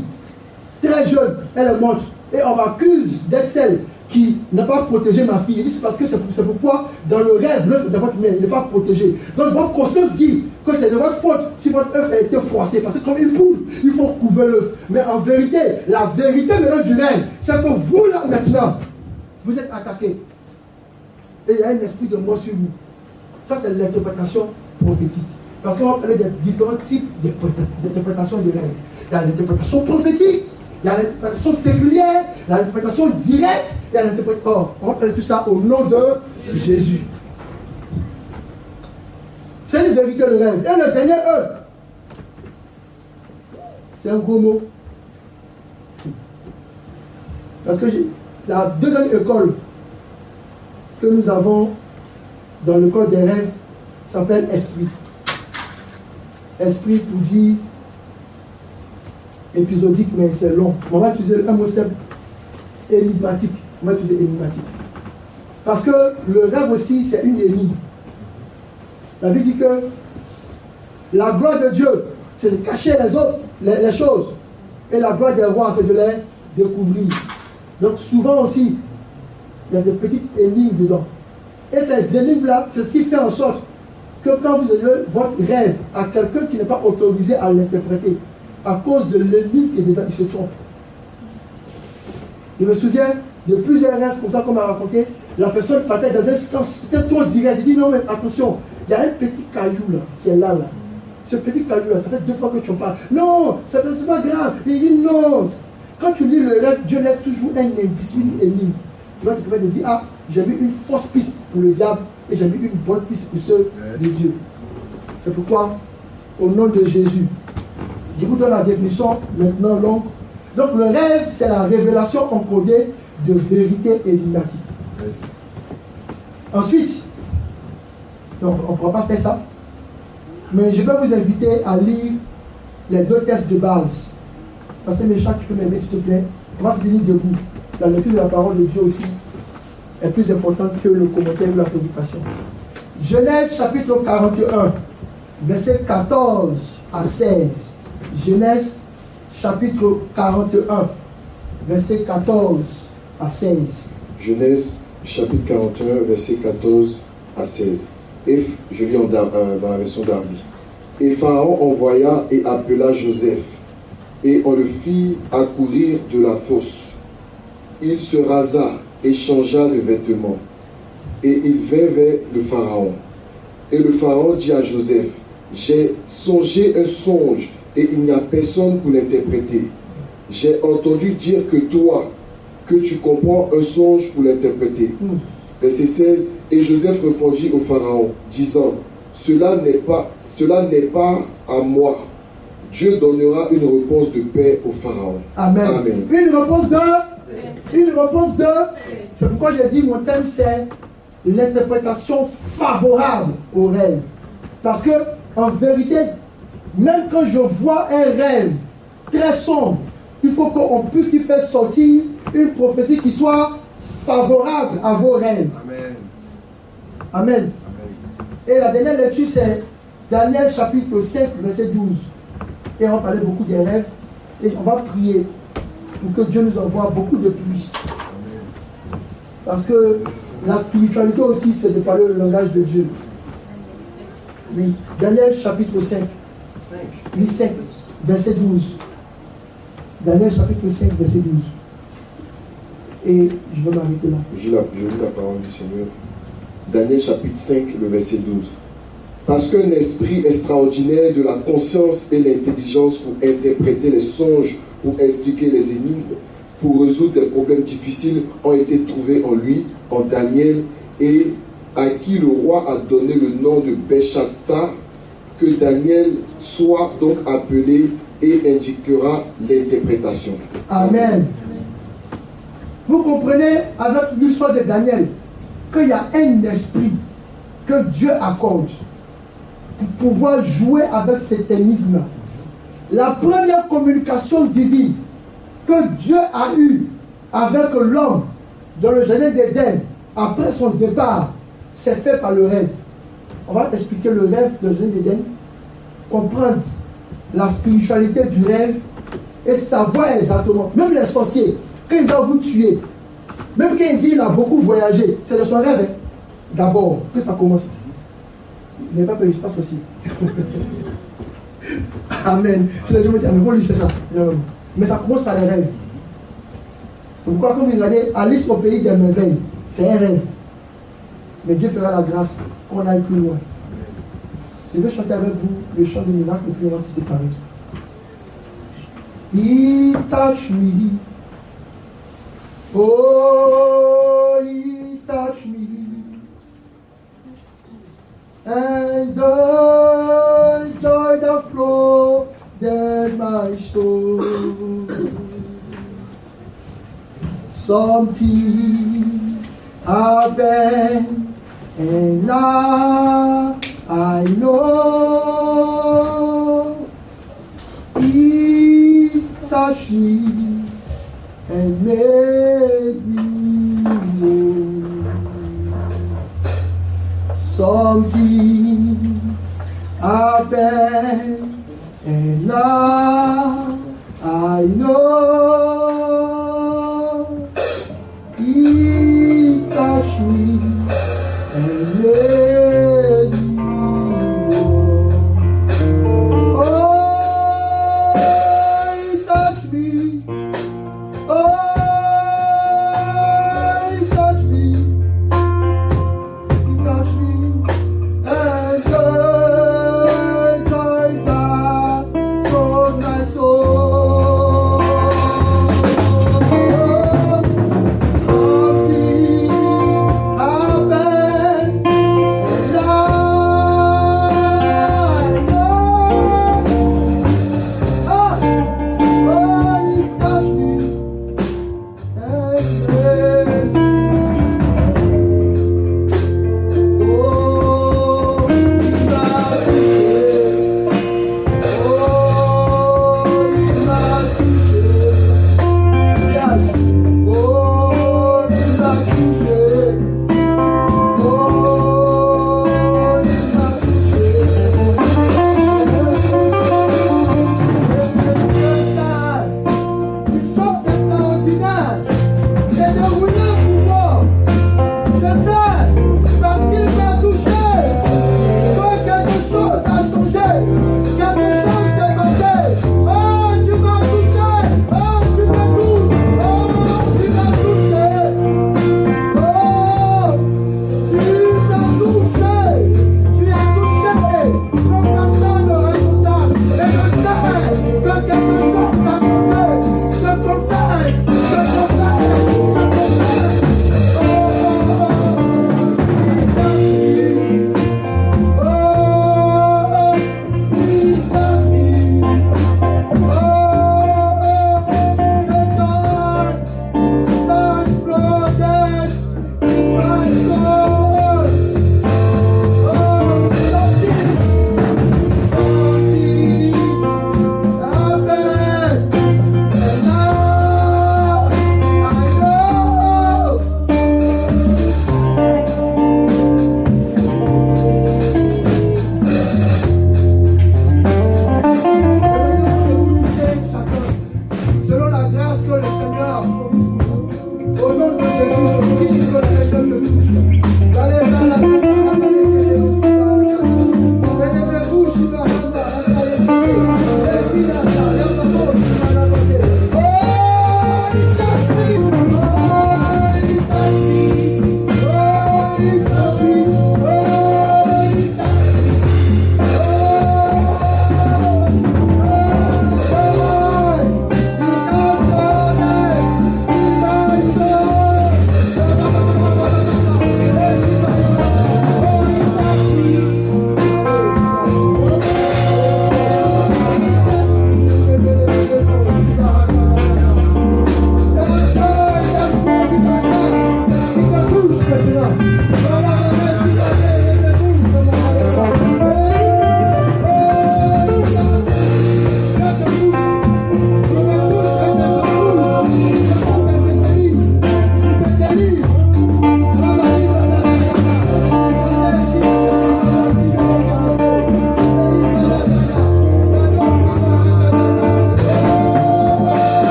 Très jeune, elle est morte. Et on m'accuse d'être celle qui n'a pas protégé ma fille. C'est parce que c'est pourquoi dans le rêve, l'œuf de votre main, il n'est pas protégé. Donc votre conscience dit que c'est de votre faute si votre œuf a été froissé. Parce que comme une poule, il faut couvrir l'œuf. Mais en vérité, la vérité de du rêve, c'est que vous là maintenant, vous êtes attaqué. Et il y a un esprit de mort sur vous. Ça c'est l'interprétation prophétique. Parce qu'on va parler de différents types d'interprétation des rêves. Il y a l'interprétation prophétique. Il y a l'interprétation séculière, il y a l'interprétation directe, il y a l'interprétation... Oh, on va parler de tout ça au nom de Jésus. C'est une vérité de rêve. Et le dernier E, c'est un gros mot. Parce que la deuxième école que nous avons dans le code des rêves s'appelle esprit. Esprit pour dire épisodique, mais c'est long. On va utiliser un mot simple, énigmatique. On va utiliser énigmatique. Parce que le rêve aussi, c'est une énigme. La Bible dit que la gloire de Dieu, c'est de cacher les choses. Et la gloire des rois, c'est de les découvrir. Donc souvent aussi, il y a des petites énigmes dedans. Et ces énigmes-là, c'est ce qui fait en sorte que quand vous donnez votre rêve à quelqu'un qui n'est pas autorisé à l'interpréter, à cause de l'énigme qui est dedans, il se trompe. Je me souviens de plusieurs rêves comme ça qu'on m'a raconté. La personne partait dans un sens, c'était trop direct. Il dit non, mais attention, il y a un petit caillou là, qui est là. Ce petit caillou là, ça fait 2 fois que tu en parles. Non, c'est pas grave. Il dit non. quand tu lis le rêve, Dieu laisse toujours un indice, une énigme. Tu vois, tu peux te dire, ah, j'ai vu une fausse piste pour le diable et j'ai vu une bonne piste pour ceux de Dieu. C'est pourquoi, au nom de Jésus, je vous donne la définition maintenant longue. Donc le rêve, c'est la révélation encodée de vérité énigmatique. Yes. Ensuite, donc on ne pourra pas faire ça, mais je vais vous inviter à lire les 2 textes de base. Parce que Méchant, tu peux m'aimer s'il te plaît. On va se tenir debout. La lecture de la parole de Dieu aussi est plus importante que le commentaire ou la prédication. Genèse chapitre 41, versets 14 à 16. Genèse chapitre 41, versets 14 à 16. Genèse chapitre 41, versets 14 à 16. Et je lis dans la version d'Arby. Et Pharaon envoya et appela Joseph, et on le fit accourir de la fosse. Il se rasa et changea de vêtements, et il vint vers le Pharaon. Et le Pharaon dit à Joseph, j'ai songé un songe, et il n'y a personne pour l'interpréter. J'ai entendu dire que toi, que tu comprends un songe pour l'interpréter. Verset 16, et Joseph répondit au Pharaon, disant, cela n'est pas à moi. Dieu donnera une réponse de paix au Pharaon. Amen. Amen. Une réponse de. C'est pourquoi j'ai dit mon thème c'est l'interprétation favorable au rêve. Parce que en vérité, même quand je vois un rêve très sombre, il faut qu'on puisse y faire sortir une prophétie qui soit favorable à vos rêves. Amen. Amen. Amen. Et la dernière lecture c'est Daniel chapitre 5 verset 12. Et on va parler beaucoup des rêves. Et on va prier pour que Dieu nous envoie beaucoup de pluie. Parce que la spiritualité aussi, c'est de parler le langage de Dieu. Oui, Daniel chapitre 5. 5, verset 12. Daniel chapitre 5, verset 12. Et je vais m'arrêter là. Je lis la parole du Seigneur. Daniel chapitre 5, le verset 12. Parce qu'un esprit extraordinaire de la conscience et l'intelligence pour interpréter les songes, pour expliquer les énigmes, pour résoudre des problèmes difficiles ont été trouvés en lui, en Daniel, et à qui le roi a donné le nom de Béchatta, que Daniel soit donc appelé et indiquera l'interprétation. Amen. Vous comprenez avec l'histoire de Daniel qu'il y a un esprit que Dieu accorde pour pouvoir jouer avec cette énigme. La première communication divine que Dieu a eue avec l'homme dans le jardin d'Éden après son départ, c'est fait par le rêve. On va expliquer le rêve du jardin d'Éden, comprendre la spiritualité du rêve et savoir exactement. Même les sorciers, quand ils doivent vous tuer, même quand ils disent qu'il a beaucoup voyagé, c'est de son rêve. Hein? D'abord, que ça commence. Il n'est pas payé, je passe aussi. Amen. Si les gens me disent, mais lui c'est ça. Non. Mais ça commence par les rêves. C'est pourquoi, comme il a dit, Alice au pays des merveilles, c'est un rêve. Mais Dieu fera la grâce qu'on aille plus loin. Je vais chanter avec vous le chant des miracles, et puis on va se séparer. He touched me. Oh, he touched me. And the joy that flowed in my soul. Something happened, and now I know He touched me and made me whole. Something happened, and now I know He touched me and made me whole. Oh, He touched me. Oh, He touched me. He touched me. And joy that filled my soul.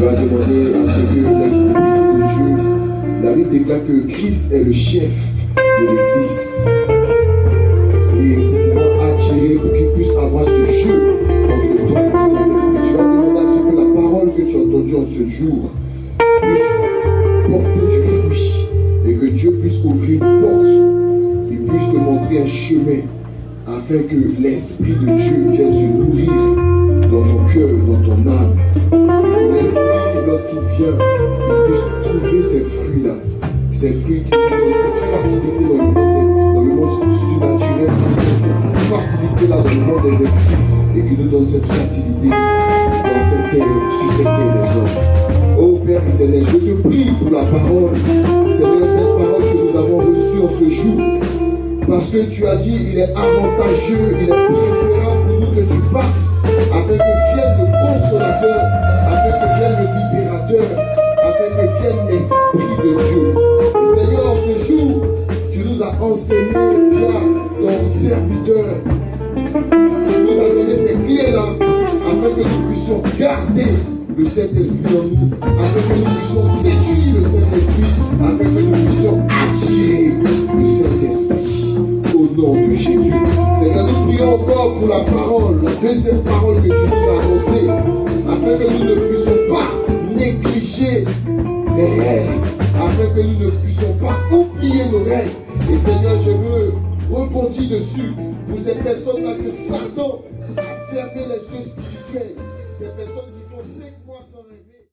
vas demander à ce que l'Esprit de Dieu, la Bible déclare que Christ est le chef de l'Église. Et pour attirer, pour qu'il puisse avoir ce jeu entre toi et le Saint-Esprit, tu vas demander à ce que la parole que tu as entendue en ce jour puisse porter du fruit et que Dieu puisse ouvrir une porte et puisse te montrer un chemin afin que l'Esprit de Dieu vienne se nourrir dans ton cœur, dans ton âme. Que l'Esprit, lorsqu'il vient, il puisse trouver ces fruits-là, ces fruits qui nous donnent cette facilité dans le monde surnaturel, cette facilité-là dans le monde des esprits, et qui nous donne cette facilité dans cette terre, sur cette terre des hommes. Ô Père éternel, je te prie pour la parole, Seigneur, cette parole que nous avons reçue en ce jour. Parce que tu as dit, il est avantageux, il est préférable pour nous que tu partes, afin que vienne le consolateur, afin que vienne le libérateur, afin que vienne l'Esprit de Dieu. Et Seigneur, ce jour, tu nous as enseigné via ton serviteur. Tu nous as donné ces clés-là, afin que nous puissions garder le Saint-Esprit en nous, afin que nous puissions séduire le Saint-Esprit, afin que nous puissions attirer le Saint-Esprit. Au nom de Jésus. Seigneur, nous prions encore pour la parole, la deuxième parole que tu nous as annoncée, afin que nous ne puissions pas négliger les règles, afin que nous ne puissions pas oublier nos règles. Et Seigneur, je veux rebondir dessus pour ces personnes-là que Satan a fermé les yeux spirituels, ces personnes qui font 5 mois sans rêver.